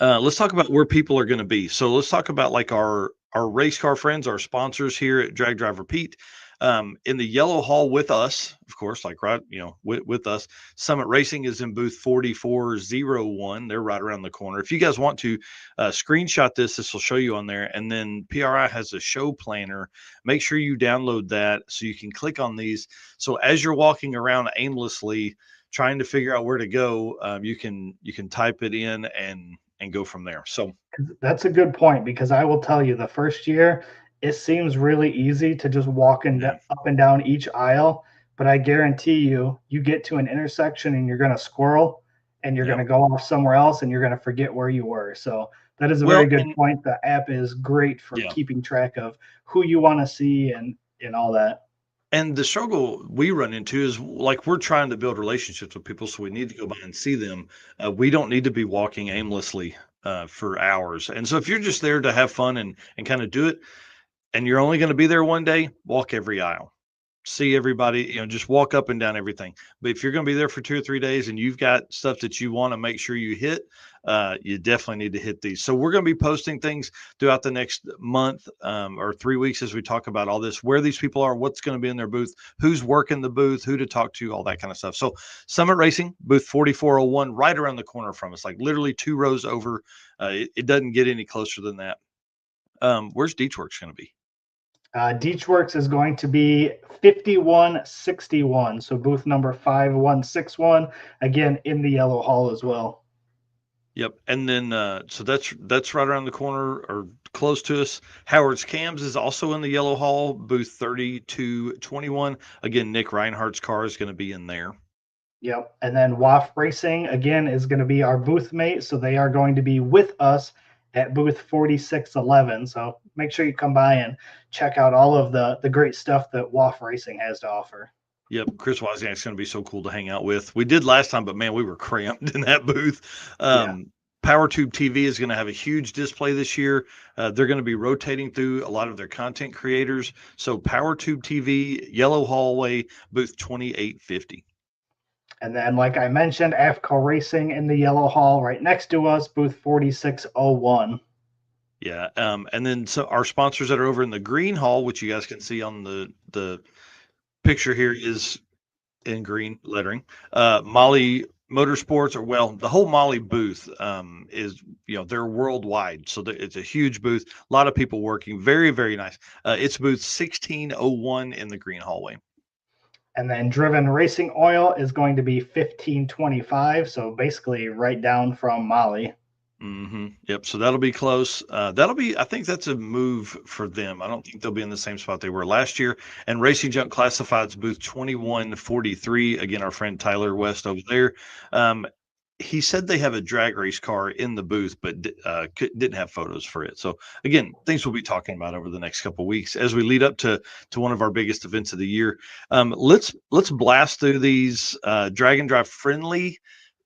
Let's talk about where people are going to be. So let's talk about like our race car friends, our sponsors here at Drag Drive Repeat. In the yellow hall with us, of course, like right, with us, Summit Racing is in booth 4401. They're right around the corner. If you guys want to screenshot this will show you on there. And then PRI has a show planner. Make sure you download that so you can click on these. So as you're walking around aimlessly trying to figure out where to go, you can type it in and go from there. So That's a good point, because I will tell you, the first year it seems really easy to just walk up and down each aisle, but I guarantee you get to an intersection and you're going to squirrel and you're going to go off somewhere else and you're going to forget where you were. So that is a very good point. The app is great for keeping track of who you want to see and all that. And the struggle we run into is, like, we're trying to build relationships with people, so we need to go by and see them. We don't need to be walking aimlessly for hours. And so if you're just there to have fun and kind of do it, and you're only going to be there one day, walk every aisle. See everybody, just walk up and down everything. But if you're going to be there for 2 or 3 days and you've got stuff that you want to make sure you hit, you definitely need to hit these. So we're going to be posting things throughout the next month or 3 weeks as we talk about all this, where these people are, what's going to be in their booth, who's working the booth, who to talk to, all that kind of stuff. So Summit Racing, booth 4401, right around the corner from us, like literally 2 rows over. It doesn't get any closer than that. Where's Deechworks going to be? Deechworks is going to be 5161, so booth number 5161, again in the yellow hall as well. Yep, and then so that's right around the corner, or close to us. Howard's Cams is also in the yellow hall, booth 3221. Again, Nick Reinhardt's car is going to be in there. Yep. And then WAF Racing, again, is going to be our booth mate. So they are going to be with us at booth 4611. So make sure you come by and check out all of the great stuff that WAF Racing has to offer. Yep, Chris Wozniak's going to be so cool to hang out with. We did last time, but man, we were cramped in that booth. PowerTube TV is going to have a huge display this year. They're going to be rotating through a lot of their content creators. So PowerTube TV, yellow hallway, booth 2850. And then, like I mentioned, AFCO Racing in the yellow hall right next to us, booth 4601. Yeah. And then so our sponsors that are over in the green hall, which you guys can see on the picture here, is in green lettering. Molly Motorsports, or well, the whole Molly booth is, they're worldwide. So it's a huge booth. A lot of people working. Very, very nice. It's booth 1601 in the green hallway. And then Driven Racing Oil is going to be 1525. So basically right down from Molly. Yep. So that'll be close. I think that's a move for them. I don't think they'll be in the same spot they were last year. And Racing Junk Classifieds booth 2143. Again, our friend Tyler West over there. He said they have a drag race car in the booth, but didn't have photos for it. So again, things we'll be talking about over the next couple of weeks as we lead up to one of our biggest events of the year. Let's blast through these drag and drive friendly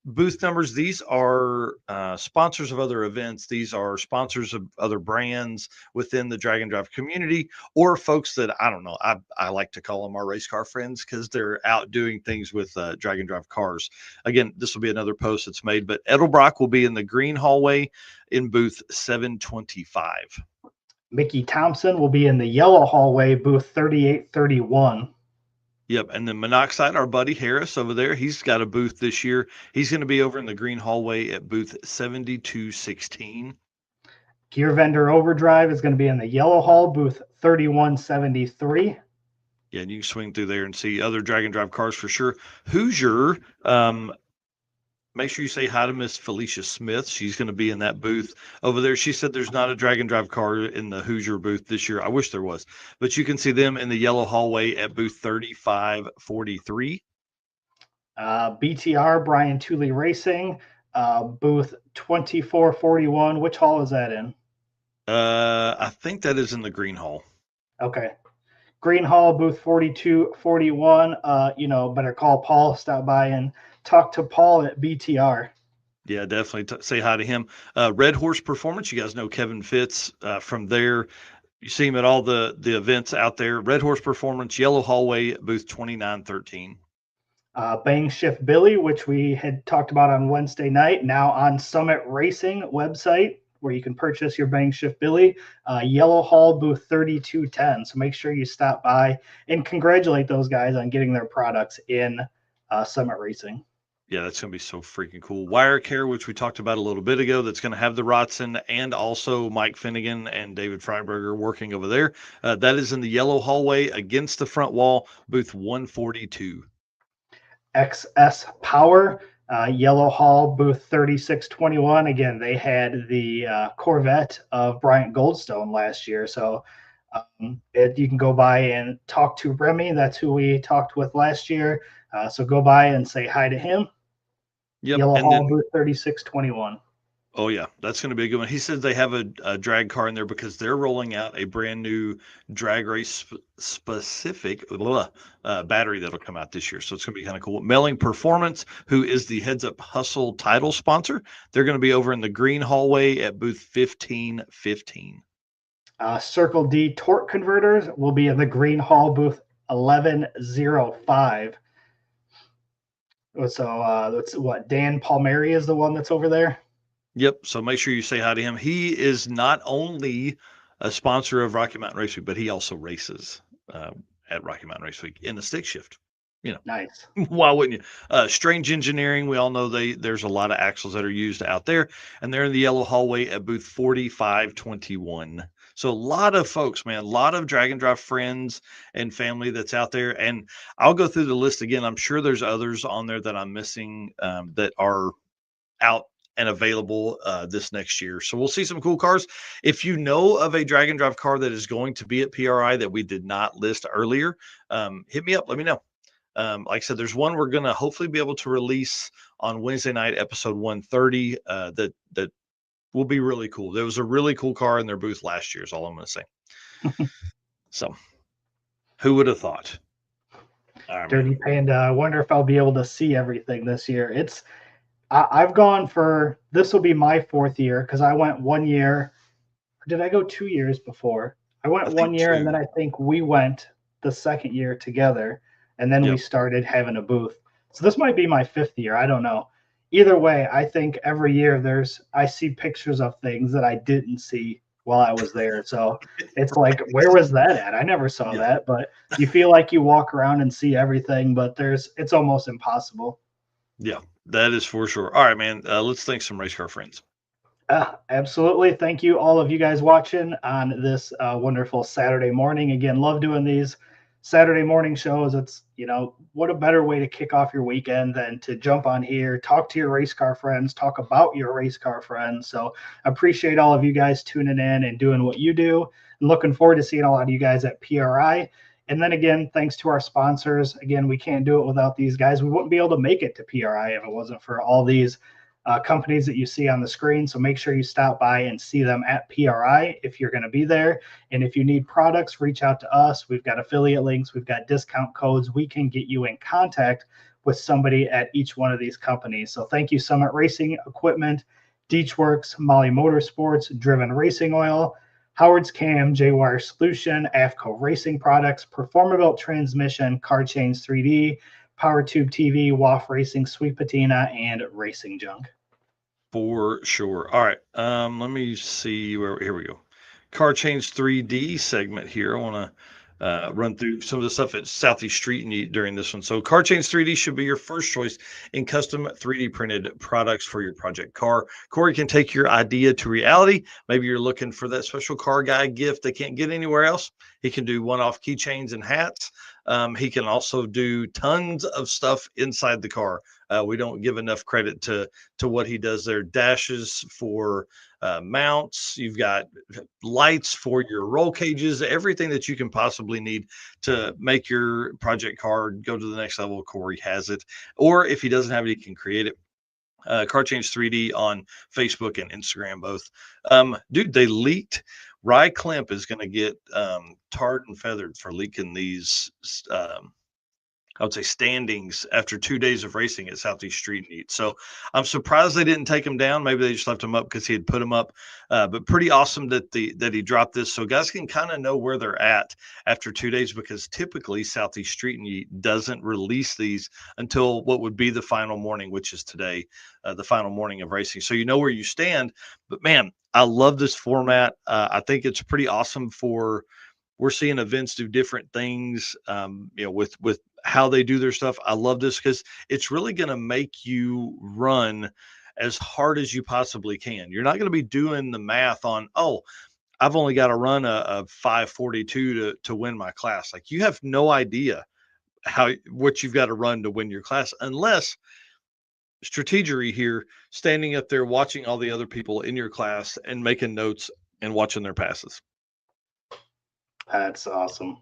booth numbers. These are sponsors of other events. These are sponsors of other brands within the drag and drive community, or folks that I don't know. I like to call them our race car friends because they're out doing things with drag and drive cars. Again, this will be another post that's made, but Edelbrock will be in the green hallway in booth 725. Mickey Thompson will be in the yellow hallway, booth 3831. Yep. And then Monoxide, our buddy Harris over there, he's got a booth this year. He's going to be over in the green hallway at booth 7216. Gear Vendor Overdrive is going to be in the yellow hall, booth 3173. Yeah, and you can swing through there and see other drag and drive cars for sure. Hoosier, make sure you say hi to Miss Felicia Smith. She's going to be in that booth over there. She said there's not a drag and drive car in the Hoosier booth this year. I wish there was, but you can see them in the yellow hallway at booth 3543. BTR, Brian Tooley Racing, booth 2441. Which hall is that in? I think that is in the green hall. Okay. Green hall, booth 4241. Better call Paul, stop by and talk to Paul at BTR. Yeah, definitely say hi to him. Red Horse Performance, you guys know Kevin Fitz from there. You see him at all the events out there. Red Horse Performance, yellow hallway, booth 2913. Bang Shift Billy, which we had talked about on Wednesday night, now on Summit Racing website, where you can purchase your Bang Shift Billy. Yellow hall, booth 3210. So make sure you stop by and congratulate those guys on getting their products in Summit Racing. Yeah, that's going to be so freaking cool. Wire Care, which we talked about a little bit ago, that's going to have the Rotson and also Mike Finnegan and David Freiberger working over there. That is in the yellow hallway against the front wall, booth 142. XS Power, yellow hall, booth 3621. Again, they had the Corvette of Bryant Goldstone last year. So you can go by and talk to Remy. That's who we talked with last year. So go by and say hi to him. Yep. Yellow hall, booth 3621. Oh, yeah, that's going to be a good one. He says they have a drag car in there because they're rolling out a brand new drag race specific battery that'll come out this year. So it's going to be kind of cool. Melling Performance, who is the Heads Up Hustle title sponsor, they're going to be over in the green hallway at booth 1515. Circle D Torque Converters will be in the green hall, booth 1105. So that's what Dan Palmieri is the one that's over there. Yep. So make sure you say hi to him. He is not only a sponsor of Rocky Mountain Race Week, but he also races at Rocky Mountain Race Week in the stick shift. Nice. Why wouldn't you? Strange Engineering. We all know there's a lot of axles that are used out there, and they're in the yellow hallway at booth 4521. So a lot of folks, man, a lot of drag and drive friends and family that's out there. And I'll go through the list again. I'm sure there's others on there that I'm missing that are out and available this next year. So we'll see some cool cars. If you know of a drag and drive car that is going to be at PRI that we did not list earlier, hit me up. Let me know. Like I said, there's one we're going to hopefully be able to release on Wednesday night, episode 130. That will be really cool. There was a really cool car in their booth last year. Is all I'm going to say. So, who would have thought? Dirty Panda. I wonder if I'll be able to see everything this year. I've gone for, this will be my 4th year because I went 1 year. Did I go 2 years before? I went 1 year, and then I think we went the 2nd year together, and then we started having a booth. So this might be my 5th year. I don't know. Either way, I think every year I see pictures of things that I didn't see while I was there. So it's like, where was that at? I never saw that. But you feel like you walk around and see everything, but it's almost impossible. Yeah, that is for sure. All right, man. Let's thank some race car friends. Absolutely. Thank you, all of you guys watching on this wonderful Saturday morning. Again, love doing these Saturday morning shows. It's, what a better way to kick off your weekend than to jump on here, talk to your race car friends, talk about your race car friends. So appreciate all of you guys tuning in and doing what you do. And looking forward to seeing a lot of you guys at PRI. And then again, thanks to our sponsors. Again, we can't do it without these guys. We wouldn't be able to make it to PRI if it wasn't for all these companies that you see on the screen. So make sure you stop by and see them at PRI if you're going to be there. And if you need products, reach out to us. We've got affiliate links. We've got discount codes. We can get you in contact with somebody at each one of these companies. So thank you, Summit Racing Equipment, Deechworks, Molly Motorsports, Driven Racing Oil, Howard's Cam, J-Wire Solution, AFCO Racing Products, Performabuilt Transmission, Car Chains 3D, Power Tube TV, WAF Racing, Sweet Patina, and Racing Junk. For sure. All right. Let me see here we go. Car Chains 3D segment here. I want to run through some of the stuff at Southeast Street-N-Yeet during this one. So Car Chains 3D should be your first choice in custom 3D printed products for your project car. Corey can take your idea to reality. Maybe you're looking for that special car guy gift they can't get anywhere else. He can do one-off keychains and hats. He can also do tons of stuff inside the car. We don't give enough credit to what he does there. Dashes for mounts. You've got lights for your roll cages, everything that you can possibly need to make your project car go to the next level. Corey has it. Or if he doesn't have it, he can create it. Car Change 3D on Facebook and Instagram both. Dude, they leaked. Rye Klemp is going to get tarred and feathered for leaking these I would say standings after 2 days of racing at Southeast Street-N-Yeet. So I'm surprised they didn't take him down. Maybe they just left him up because he had put him up. But pretty awesome that he dropped this. So guys can kind of know where they're at after 2 days, because typically Southeast Street-N-Yeet doesn't release these until what would be the final morning, which is today, the final morning of racing. So you know where you stand. But man, I love this format. I think it's pretty awesome we're seeing events do different things, with how they do their stuff. I love this because it's really going to make you run as hard as you possibly can. You're not going to be doing the math on, I've only got to run a 5:42 to win my class. Like, you have no idea what you've got to run to win your class, unless strategery here, standing up there watching all the other people in your class and making notes and watching their passes. That's awesome.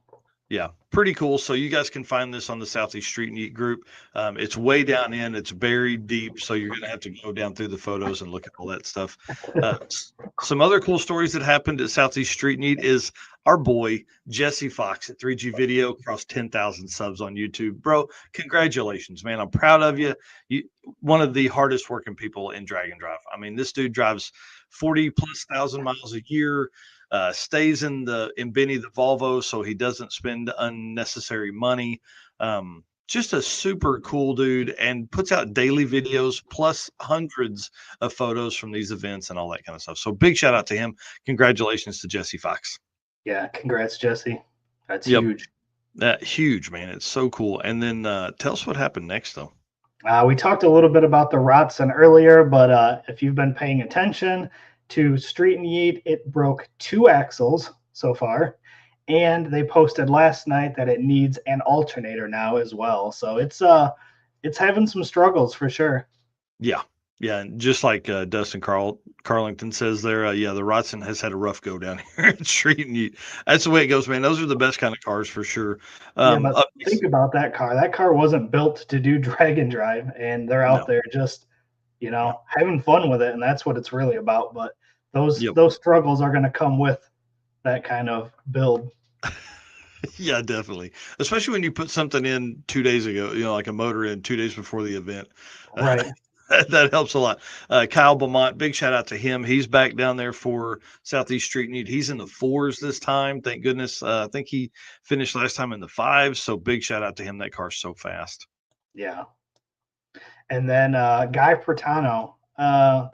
Yeah, pretty cool. So you guys can find this on the Southeast Street-N-Yeet group. It's way down in, it's buried deep. So you're going to have to go down through the photos and look at all that stuff. Some other cool stories that happened at Southeast Street-N-Yeet is our boy, Jesse Fox at 3G Video, crossed 10,000 subs on YouTube. Bro, congratulations, man. I'm proud of you. One of the hardest working people in drag and drive. I mean, this dude drives 40,000+ miles a year. Stays in Benny the Volvo, so he doesn't spend unnecessary money. Just a super cool dude, and puts out daily videos plus hundreds of photos from these events and all that kind of stuff. So big shout out to him. Congratulations to Jesse Fox. Yeah, congrats, Jesse. That's huge. Huge, man. It's so cool. And then tell us what happened next, though. We talked a little bit about the Rotson earlier, but if you've been paying attention to Street-N-Yeet, it broke 2 axles so far, and they posted last night that it needs an alternator now as well. So it's having some struggles for sure. Yeah, Yeah, and just like Dustin Carlington says there, yeah, the Rodson has had a rough go down here at Street-N-Yeet. That's the way it goes, man. Those are the best kind of cars for sure. Yeah, but Up think next, about that car. That car wasn't built to do drag and drive, and they're out no, there just, yeah, having fun with it, and that's what it's really about. But those yep, those struggles are going to come with that kind of build. yeah, definitely. Especially when you put something in 2 days ago, like a motor in 2 days before the event. Right. That helps a lot. Kyle Beaumont, big shout out to him. He's back down there for Southeast Street-N-Yeet. He's in the fours this time. Thank goodness. I think he finished last time in the fives. So big shout out to him. That car's so fast. Yeah. And then Guy Furtado,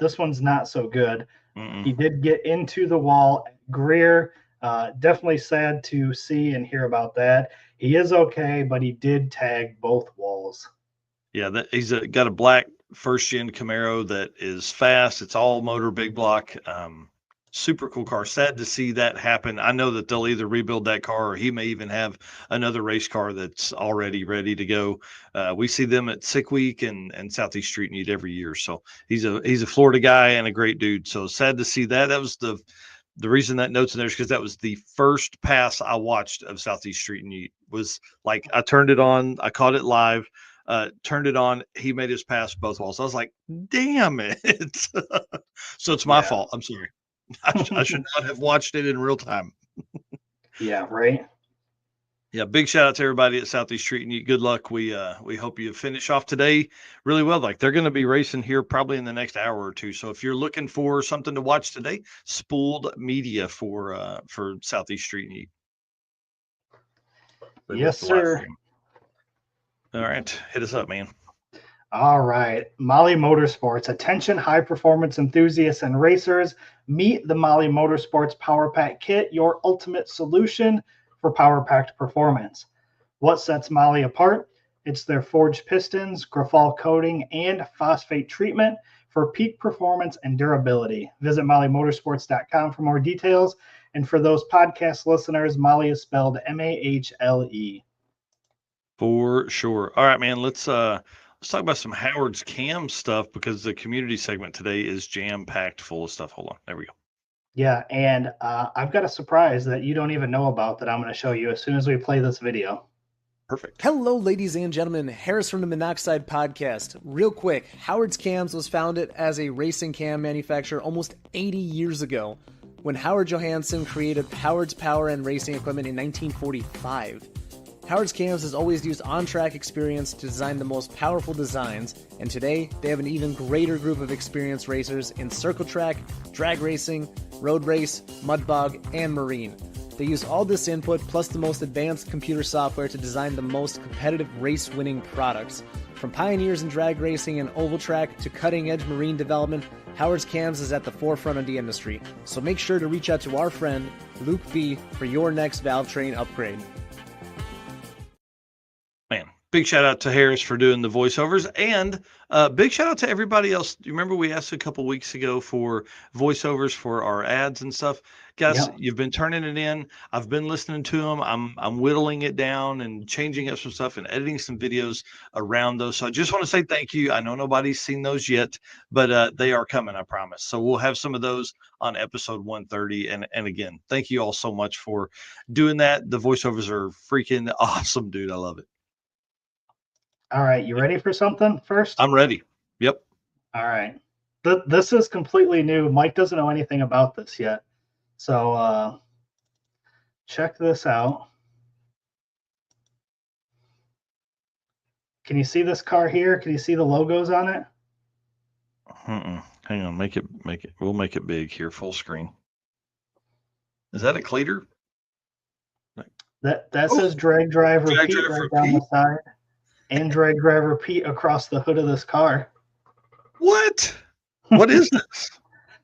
this one's not so good. Mm-mm. He did get into the wall at Greer. Definitely sad to see and hear about that. He is okay, but he did tag both walls. Yeah, he's got a black first gen Camaro that is fast. It's all motor, big block. Super cool car. Sad to see that happen. I know that they'll either rebuild that car or he may even have another race car that's already ready to go. We see them at Sick Week and Southeast Street-N-Yeet every year. So he's a Florida guy and a great dude. So sad to see that. That was the reason that note's in there is because that was the first pass I watched of Southeast Street-N-Yeet. Was like I turned it on, I caught it live. Turned it on. He made his pass both walls. I was like, damn it. So it's my fault. I'm sorry. I should not have watched it in real time. Yeah, right. Yeah, big shout out to everybody at Southeast Street-N-Yeet. Good luck. We hope you finish off today really well. Like they're going to be racing here probably in the next hour or two. So if you're looking for something to watch today, spooled media for Southeast Street-N-Yeet. Yes, sir. All right, hit us up, man. All right. Molly Motorsports. Attention, high performance enthusiasts and racers. Meet the Molly Motorsports Power Pack Kit, your ultimate solution for power packed performance. What sets Molly apart? It's their forged pistons, graphol coating, and phosphate treatment for peak performance and durability. Visit mollymotorsports.com for more details. And for those podcast listeners, Molly is spelled Mahle. For sure. All right, man. Let's talk about some Howard's Cam stuff because the community segment today is jam packed full of stuff. Hold on, there we go. Yeah, and I've got a surprise that you don't even know about that I'm going to show you as soon as we play this video. Perfect. Hello, ladies and gentlemen. Harris from the Monoxide Podcast. Real quick, Howard's Cams was founded as a racing cam manufacturer almost 80 years ago when Howard Johansson created Howard's Power and Racing Equipment in 1945. Howard's Cams has always used on-track experience to design the most powerful designs, and today they have an even greater group of experienced racers in circle track, drag racing, road race, mud bog, and marine. They use all this input plus the most advanced computer software to design the most competitive race-winning products. From pioneers in drag racing and oval track to cutting-edge marine development, Howard's Cams is at the forefront of the industry. So make sure to reach out to our friend, Luke B, for your next valve train upgrade. Man, big shout out to Harris for doing the voiceovers, and big shout out to everybody else. You remember we asked a couple weeks ago for voiceovers for our ads and stuff? Guys, You've been turning it in. I've been listening to them. I'm whittling it down and changing up some stuff and editing some videos around those. So I just want to say thank you. I know nobody's seen those yet, but they are coming, I promise. So we'll have some of those on episode 130. And again, thank you all so much for doing that. The voiceovers are freaking awesome, dude. I love it. All right, you ready for something first? I'm ready. Yep. All right. This is completely new. Mike doesn't know anything about this yet. So check this out. Can you see this car here? Can you see the logos on it? Hang on, make it. We'll make it big here, full screen. Is that a cleater? That says Drag Driver Pete right down the side. And Drag Driver Pete across the hood of this car. What? What is this?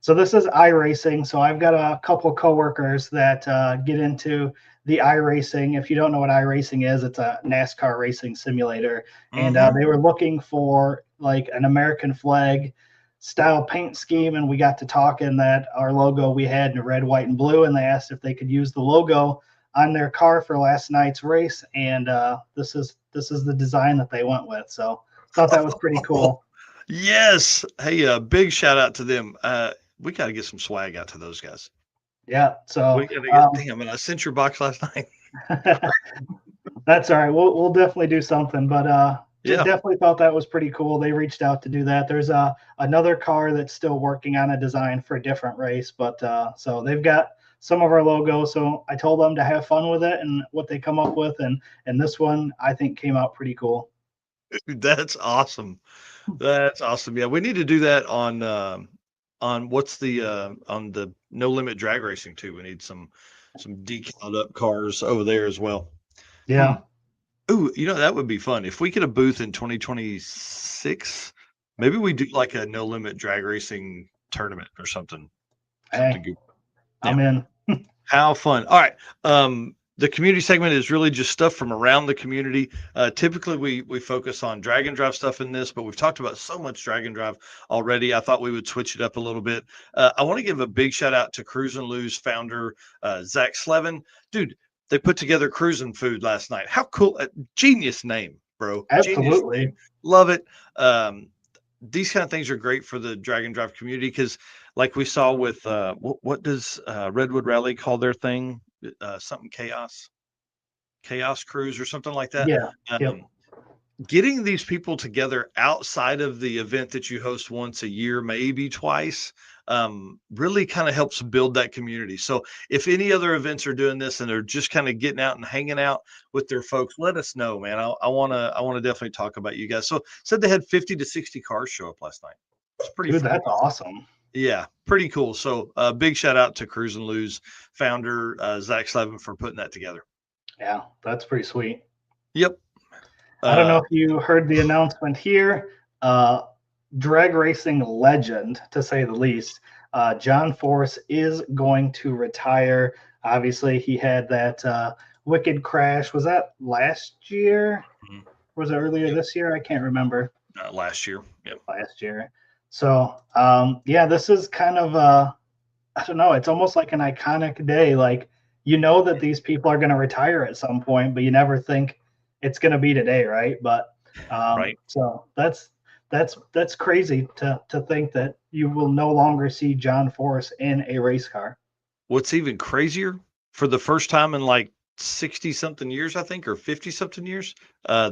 So this is iRacing. So I've got a couple coworkers that get into the iRacing. If you don't know what iRacing is, it's a NASCAR racing simulator. And they were looking for like an American flag style paint scheme. And we got to talking that our logo we had in red, white, and blue. And they asked if they could use the logo on their car for last night's race. And this is the design that they went with. So thought that was pretty cool. Yes. Hey, big shout out to them. We got to get some swag out to those guys. Yeah. So We got to get. Damn, and I sent your box last night. that's all right. We'll definitely do something, but Yeah. definitely thought that was pretty cool. They reached out to do that. There's another car that's still working on a design for a different race, but so they've got some of our logos. So I told them to have fun with it and what they come up with, and this one I think came out pretty cool. That's awesome. That's awesome. Yeah, we need to do that on what's the on the No Limit drag racing too. We need some decaled up cars over there as well. Yeah. Ooh, that would be fun. If we get a booth in 2026, maybe we do like a No Limit drag racing tournament or something. Something Hey, good. I'm in. How fun. All right. The community segment is really just stuff from around the community. Typically, we focus on drag and drive stuff in this, but we've talked about so much drag and drive already. I thought we would switch it up a little bit. I want to give a big shout out to Cruise and Lou's founder, Zach Slevin. Dude, they put together Cruising Food last night. How cool. Genius name, bro. Genius Absolutely. name. Love it. These kind of things are great for the drag and drive community because like we saw with what does Redwood Rally call their thing? Something chaos cruise or something like that. Yeah. Yep. Getting these people together outside of the event that you host once a year, maybe twice, really kind of helps build that community. So if any other events are doing this and they're just kind of getting out and hanging out with their folks, let us know, man. I want to definitely talk about you guys. So said they had 50 to 60 cars show up last night. It's pretty Dude, freaking that's awesome. Yeah, pretty cool. So big shout out to Cruise and Lou's founder, Zach Slevin, for putting that together. Yeah, that's pretty sweet. Yep. I don't know if you heard the announcement here. Drag racing legend, to say the least, John Force is going to retire. Obviously, he had that wicked crash. Was that last year? Was it earlier this year? I can't remember. Last year. Yep. Last year. So, yeah, this is kind of I don't know. It's almost like an iconic day. Like, that these people are going to retire at some point, but you never think it's going to be today, right? But Right. so that's crazy to think that you will no longer see John Force in a race car. What's even crazier, for the first time in like 60 something years, I think, or 50 something years,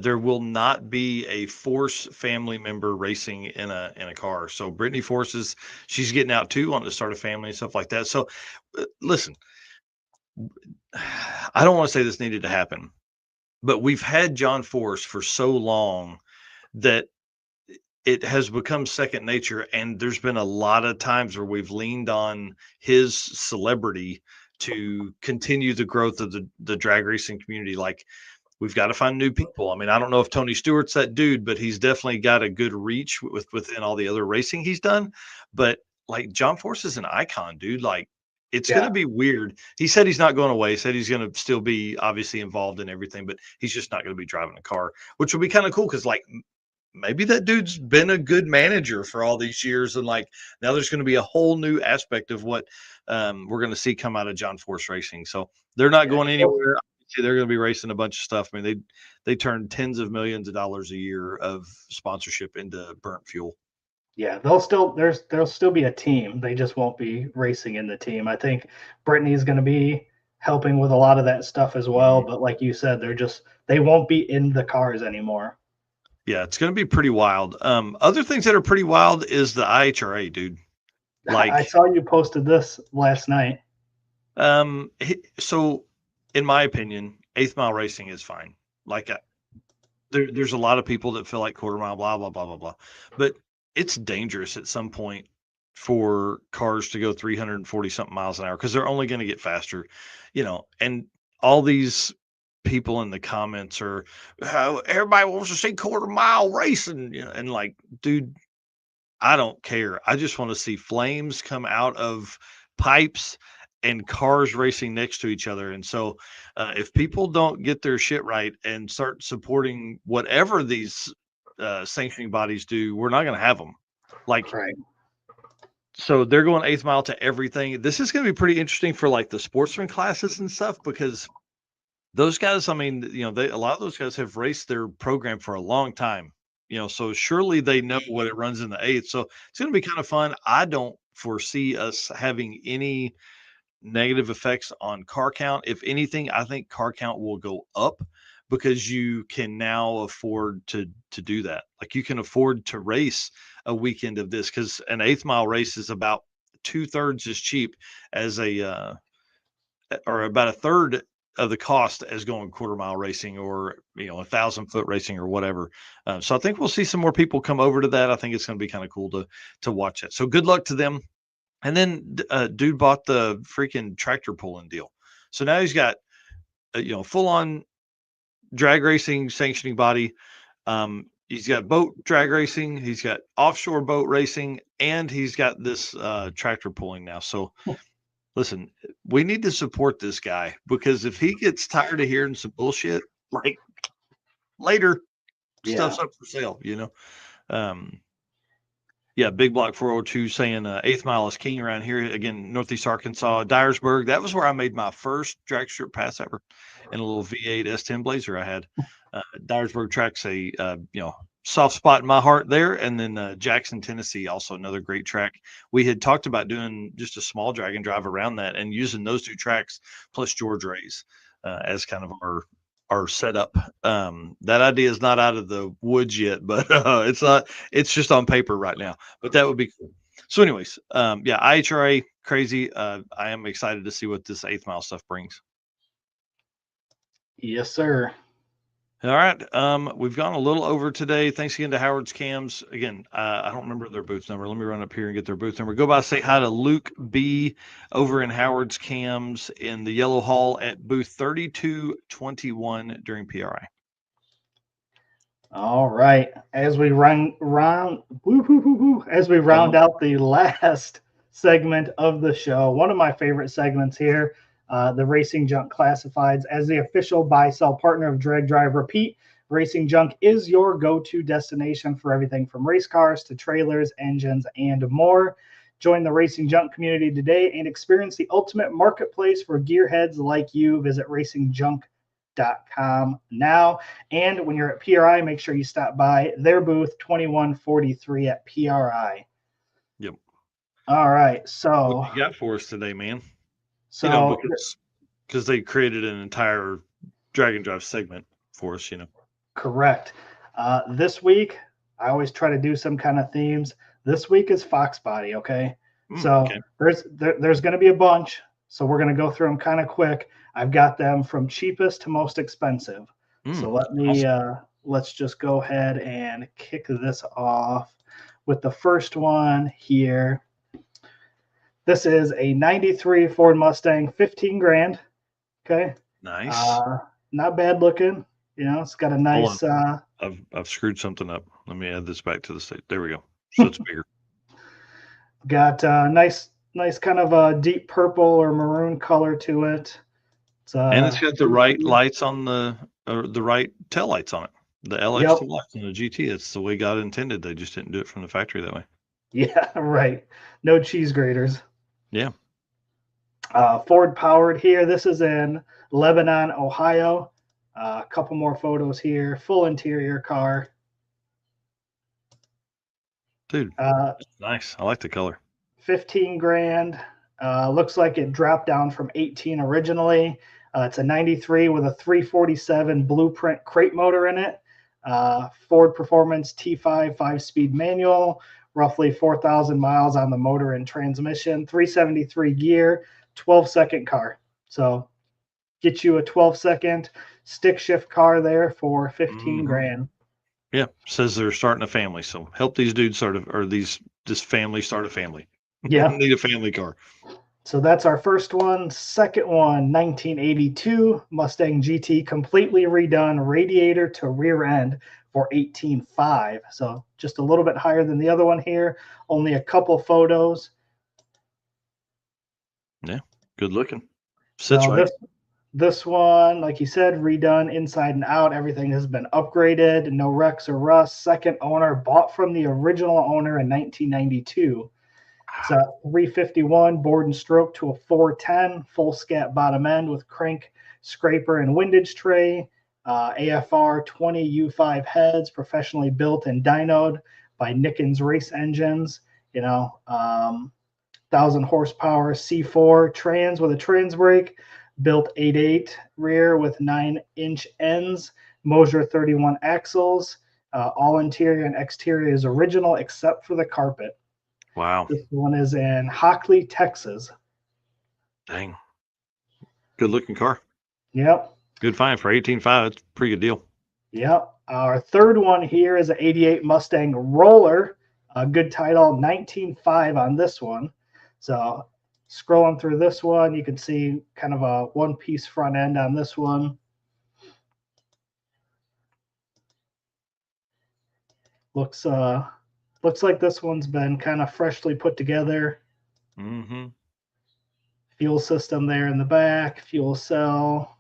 there will not be a Force family member racing in a car. So Brittany Force she's getting out too, wanting to start a family and stuff like that. So listen, I don't want to say this needed to happen, but we've had John Force for so long that it has become second nature. And there's been a lot of times where we've leaned on his celebrity to continue the growth of the drag racing community. Like, we've got to find new people. I mean, I don't know if Tony Stewart's that dude, but he's definitely got a good reach within all the other racing he's done. But like, John Force is an icon, dude. Like, it's going to be weird. He said he's not going away. He said he's going to still be obviously involved in everything, but he's just not going to be driving a car, which will be kind of cool. Cause like, maybe that dude's been a good manager for all these years. And like, now there's going to be a whole new aspect of what we're going to see come out of John Force Racing. So they're not going anywhere. They're going to be racing a bunch of stuff. I mean, they turn tens of millions of dollars a year of sponsorship into burnt fuel. Yeah, there'll still be a team. They just won't be racing in the team. I think Brittany's going to be helping with a lot of that stuff as well. But like you said, they won't be in the cars anymore. Yeah, it's going to be pretty wild. Other things that are pretty wild is the IHRA, dude. Like, I saw you posted this last night. So in my opinion, 8th mile racing is fine. Like, there's a lot of people that feel like quarter mile, blah, blah, blah, blah, blah. But it's dangerous at some point for cars to go 340 something miles an hour because they're only going to get faster, and all these people in the comments are, how everybody wants to see quarter mile racing, and like, dude, I don't care. I just want to see flames come out of pipes and cars racing next to each other. And so if people don't get their shit right and start supporting whatever these sanctioning bodies do, we're not going to have them. Like, right. So they're going 8th mile to everything. This is going to be pretty interesting for like the sportsman classes and stuff, because those guys, I mean, a lot of those guys have raced their program for a long time. so surely they know what it runs in the 8th. So it's going to be kind of fun. I don't foresee us having any negative effects on car count. If anything, I think car count will go up because you can now afford to do that. Like, you can afford to race a weekend of this, because an 8th mile race is about 2/3 as cheap as or about a third of the cost as going quarter mile racing, or 1,000-foot racing or whatever. So I think we'll see some more people come over to that. I think it's going to be kind of cool to watch it. So good luck to them. And then dude bought the freaking tractor pulling deal. So now he's got full on drag racing sanctioning body. He's got boat drag racing, he's got offshore boat racing, and he's got this tractor pulling now. So listen, we need to support this guy, because if he gets tired of hearing some bullshit, like, later, stuff's up for sale, Yeah, Big Block 402 saying 8th mile is king around here. Again, Northeast Arkansas, Dyersburg. That was where I made my first drag strip pass ever, in a little V8 S10 Blazer I had. Dyersburg track's a soft spot in my heart there. And then Jackson, Tennessee, also another great track. We had talked about doing just a small drag and drive around that, and using those 2 tracks plus George Ray's as kind of our setup. That idea is not out of the woods yet, but it's just on paper right now, but that would be cool. So anyways, IHRA, crazy. I am excited to see what this 8th mile stuff brings. Yes, sir. All right. We've gone a little over today. Thanks again to Howard's Cams. Again, I don't remember their booth number. Let me run up here and get their booth number. Go by, say hi to Luke B over in Howard's Cams in the Yellow Hall at booth 3221 during PRI. All right. As we round out the last segment of the show, one of my favorite segments here, the Racing Junk Classifieds. As the official buy-sell partner of Drag Drive Repeat, Racing Junk is your go-to destination for everything from race cars to trailers, engines, and more. Join the Racing Junk community today and experience the ultimate marketplace for gearheads like you. Visit racingjunk.com now. And when you're at PRI, make sure you stop by their booth 2143 at PRI. Yep. All right. So what you got for us today, man? So because they created an entire drag and drive segment for us, Correct. This week, I always try to do some kind of themes. This week is Fox Body, okay? Okay. There's going to be a bunch, so we're going to go through them kind of quick. I've got them from cheapest to most expensive. So let's just go ahead and kick this off with the first one here. This is a 93 Ford Mustang, 15 grand. Okay. Nice. Not bad looking. It's got a nice. I've screwed something up. Let me add this back to the state. There we go. So it's bigger. Got nice kind of a deep purple or maroon color to it. And it's got the right lights on the right tail lights on it. The LX tail lights on the GT. It's the way God intended. They just didn't do it from the factory that way. Yeah, right. No cheese graters. Yeah. Ford powered here. This is in Lebanon, Ohio. A couple more photos here. Full interior car. Dude, nice. I like the color. 15 grand. Looks like it dropped down from 18 originally. It's a 93 with a 347 blueprint crate motor in it. Ford Performance T5 5-speed manual. Roughly 4,000 miles on the motor and transmission, 373 gear, 12-second car. So get you a 12-second stick shift car there for 15 grand. Yeah, says they're starting a family. So help these dudes this family start a family. Yeah. Need a family car. So that's our first one. Second one, 1982 Mustang GT, completely redone radiator to rear end for 18.5. So just a little bit higher than the other one here. Only a couple photos. Yeah, good looking. Sits so right. This one, like you said, redone inside and out. Everything has been upgraded. No wrecks or rust. Second owner, bought from the original owner in 1992. It's a 351 board and stroke to a 410 full scat bottom end with crank, scraper, and windage tray. AFR 20 U5 heads, professionally built and dynoed by Nickens Race Engines. 1,000 horsepower C4 trans with a trans brake, built 8.8 rear with 9-inch ends, Mosier 31 axles. All interior and exterior is original except for the carpet. Wow. This one is in Hockley, Texas. Dang. Good looking car. Yep. Good find for 18.5. It's a pretty good deal. Yep. Our third one here is an 88 Mustang Roller. A good title, 19.5 on this one. So scrolling through this one, you can see kind of a one-piece front end on this one. Looks like this one's been kind of freshly put together. Mm-hmm. Fuel system there in the back, fuel cell.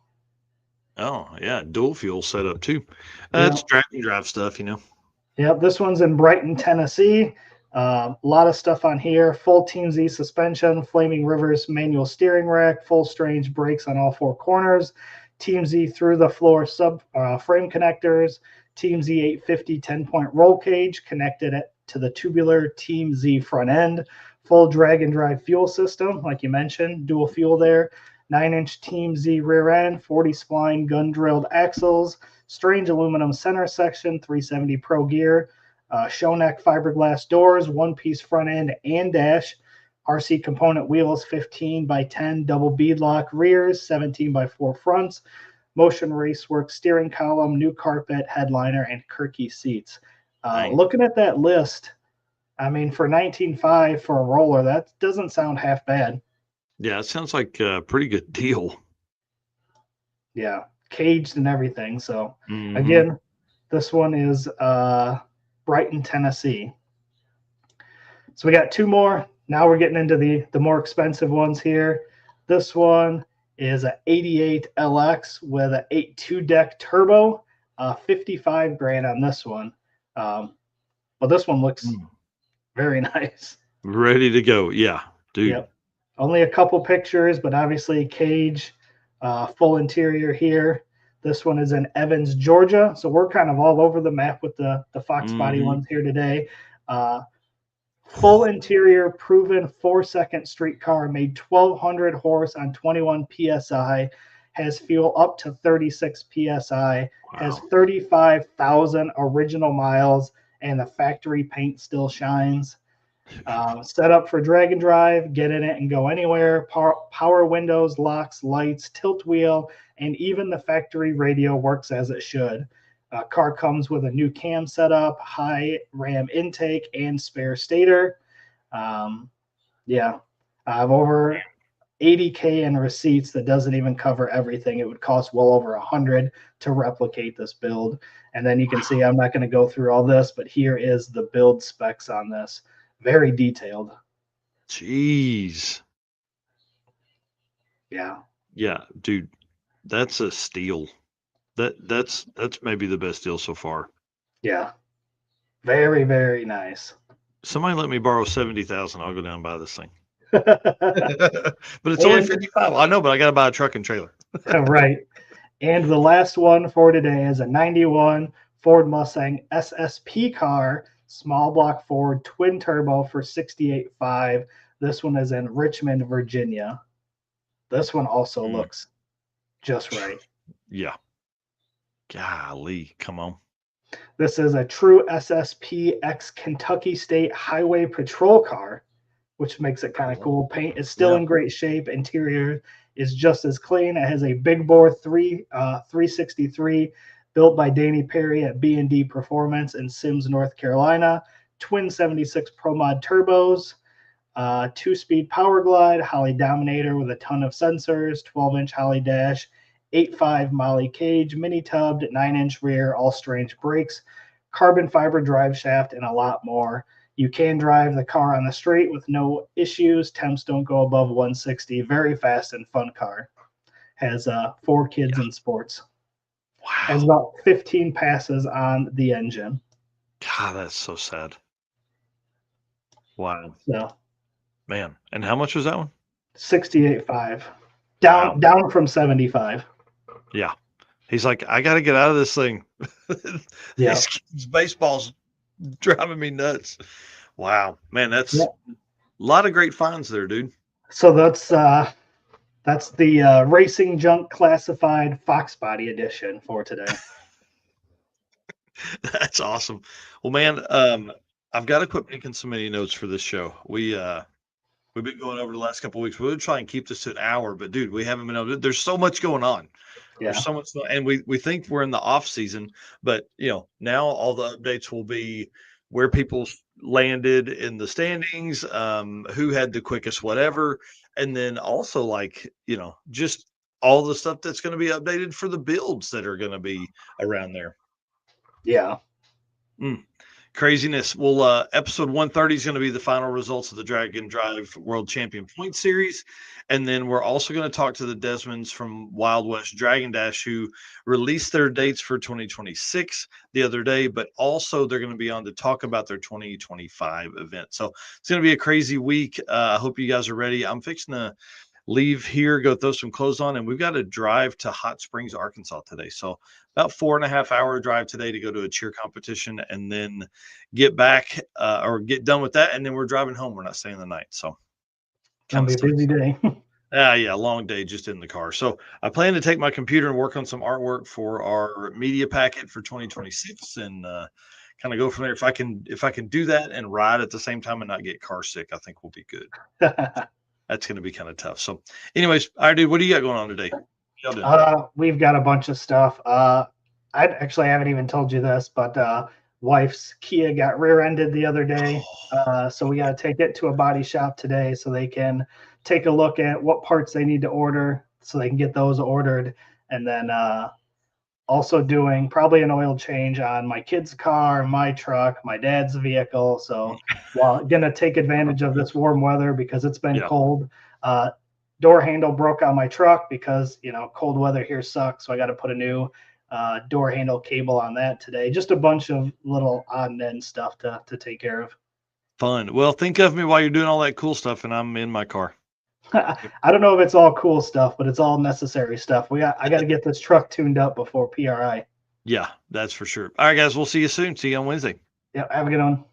Oh, yeah. Dual fuel setup, too. Yeah. That's drag and drive stuff, Yep, this one's in Brighton, Tennessee. A lot of stuff on here. Full Team Z suspension, Flaming Rivers manual steering rack, full strange brakes on all four corners, Team Z through the floor sub frame connectors, Team Z 850 10-point roll cage connected to the tubular Team Z front end, full drag and drive fuel system, like you mentioned, dual fuel there, 9-inch Team Z rear end, 40 spline gun drilled axles, strange aluminum center section, 370 Pro gear, Shoneck fiberglass doors, one-piece front end and dash, RC component wheels, 15 by 10 double beadlock rears, 17 by 4 fronts, Motion Racework steering column, new carpet, headliner, and Kirky seats. Looking at that list, I mean, for 19.5 for a roller, that doesn't sound half bad. Yeah, it sounds like a pretty good deal. Yeah, caged and everything. So, Mhm. Again, this one is Brighton, Tennessee. So we got two more. Now we're getting into the more expensive ones here. This one is a 88 LX with an 8.2 deck turbo, 55 grand on this one. But this one looks very nice. Ready to go. Yeah, dude. Yep. Only a couple pictures, but obviously cage, full interior here. This one is in Evans, Georgia. So we're kind of all over the map with the Fox body ones here today. Full interior, proven 4-second street car, made 1,200 horse on 21 PSI, has fuel up to 36 PSI, has 35,000 original miles, and the factory paint still shines. Set up for drag and drive, get in it and go anywhere. Power windows, locks, lights, tilt wheel, and even the factory radio works as it should. Car comes with a new cam setup, high ram intake, and spare stator. Yeah, I have over 80K in receipts. That doesn't even cover everything. It would cost well over 100 to replicate this build. And then you can see I'm not going to go through all this, but here is the build specs on this. Very detailed. Jeez. Yeah. Yeah, dude, that's a steal. That's maybe the best deal so far. Yeah. Very, very nice. Somebody let me borrow 70,000. I'll go down and buy this thing. But it's only 55. I know, but I got to buy a truck and trailer. Right. And the last one for today is a 91 Ford Mustang SSP car, small block Ford twin turbo for 68.5. This one is in Richmond, Virginia. This one also looks just right. Yeah. Golly, come on. This is a true SSP X Kentucky State Highway Patrol car, which makes it kind of cool. Paint is still in great shape. Interior is just as clean. It has a big bore 363 built by Danny Perry at B&D Performance in Sims, North Carolina. Twin 76 Pro Mod turbos, 2-speed power glide, Holley Dominator with a ton of sensors, 12-inch Holley dash, 8.5 Molly cage, mini tubbed, 9-inch rear, all strange brakes, carbon fiber drive shaft, and a lot more. You can drive the car on the street with no issues. Temps don't go above 160. Very fast and fun car. Has 4 kids in sports. Wow. Has about 15 passes on the engine. God, that's so sad. Wow. So, man. And how much was that one? 68.5. Down from 75. Yeah. He's like, I got to get out of this thing. Yeah. These baseball's driving me nuts. Wow, man, that's Yeah. a lot of great finds there, dude. So that's the Racing Junk Classified Fox Body Edition for today. That's awesome. Well, man, I've got to quit making so many notes for this show. We've been going over the last couple of weeks. We'll try and keep this to an hour, but dude, we haven't been able to. There's so much going on. There's Yeah. so much, and we think we're in the off season, but now all the updates will be where people landed in the standings, who had the quickest whatever, and then also just all the stuff that's going to be updated for the builds that are going to be around there. Yeah. Craziness. Well, episode 130 is going to be the final results of the Dragon Drive World Champion Point Series. And then we're also going to talk to the Desmonds from Wild West Dragon Dash, who released their dates for 2026 the other day, but also they're going to be on to talk about their 2025 event. So it's going to be a crazy week. I hope you guys are ready. I'm fixing to leave here, go throw some clothes on, and we've got to drive to Hot Springs, Arkansas today. So about 4.5-hour drive today to go to a cheer competition and then get back or get done with that. And then we're driving home. We're not staying the night. So Gonna be a busy day. yeah, long day just in the car. So I plan to take my computer and work on some artwork for our media packet for 2026 and kind of go from there. If I can do that and ride at the same time and not get car sick, I think we'll be good. That's going to be kind of tough. So anyways, all right, dude, what do you got going on today? We've got a bunch of stuff. I haven't even told you this, but wife's Kia got rear-ended the other day. So we got to take it to a body shop today so they can take a look at what parts they need to order so they can get those ordered. And then also doing probably an oil change on my kid's car, my truck, my dad's vehicle. So gonna take advantage of this warm weather because it's been cold. Door handle broke on my truck because cold weather here sucks. So I got to put a new door handle cable on that today. Just a bunch of little odd and end stuff to take care of. Fun. Well, think of me while you're doing all that cool stuff and I'm in my car. I don't know if it's all cool stuff, but it's all necessary stuff. I got to get this truck tuned up before PRI. Yeah, that's for sure. All right, guys, we'll see you soon. See you on Wednesday. Yeah, have a good one.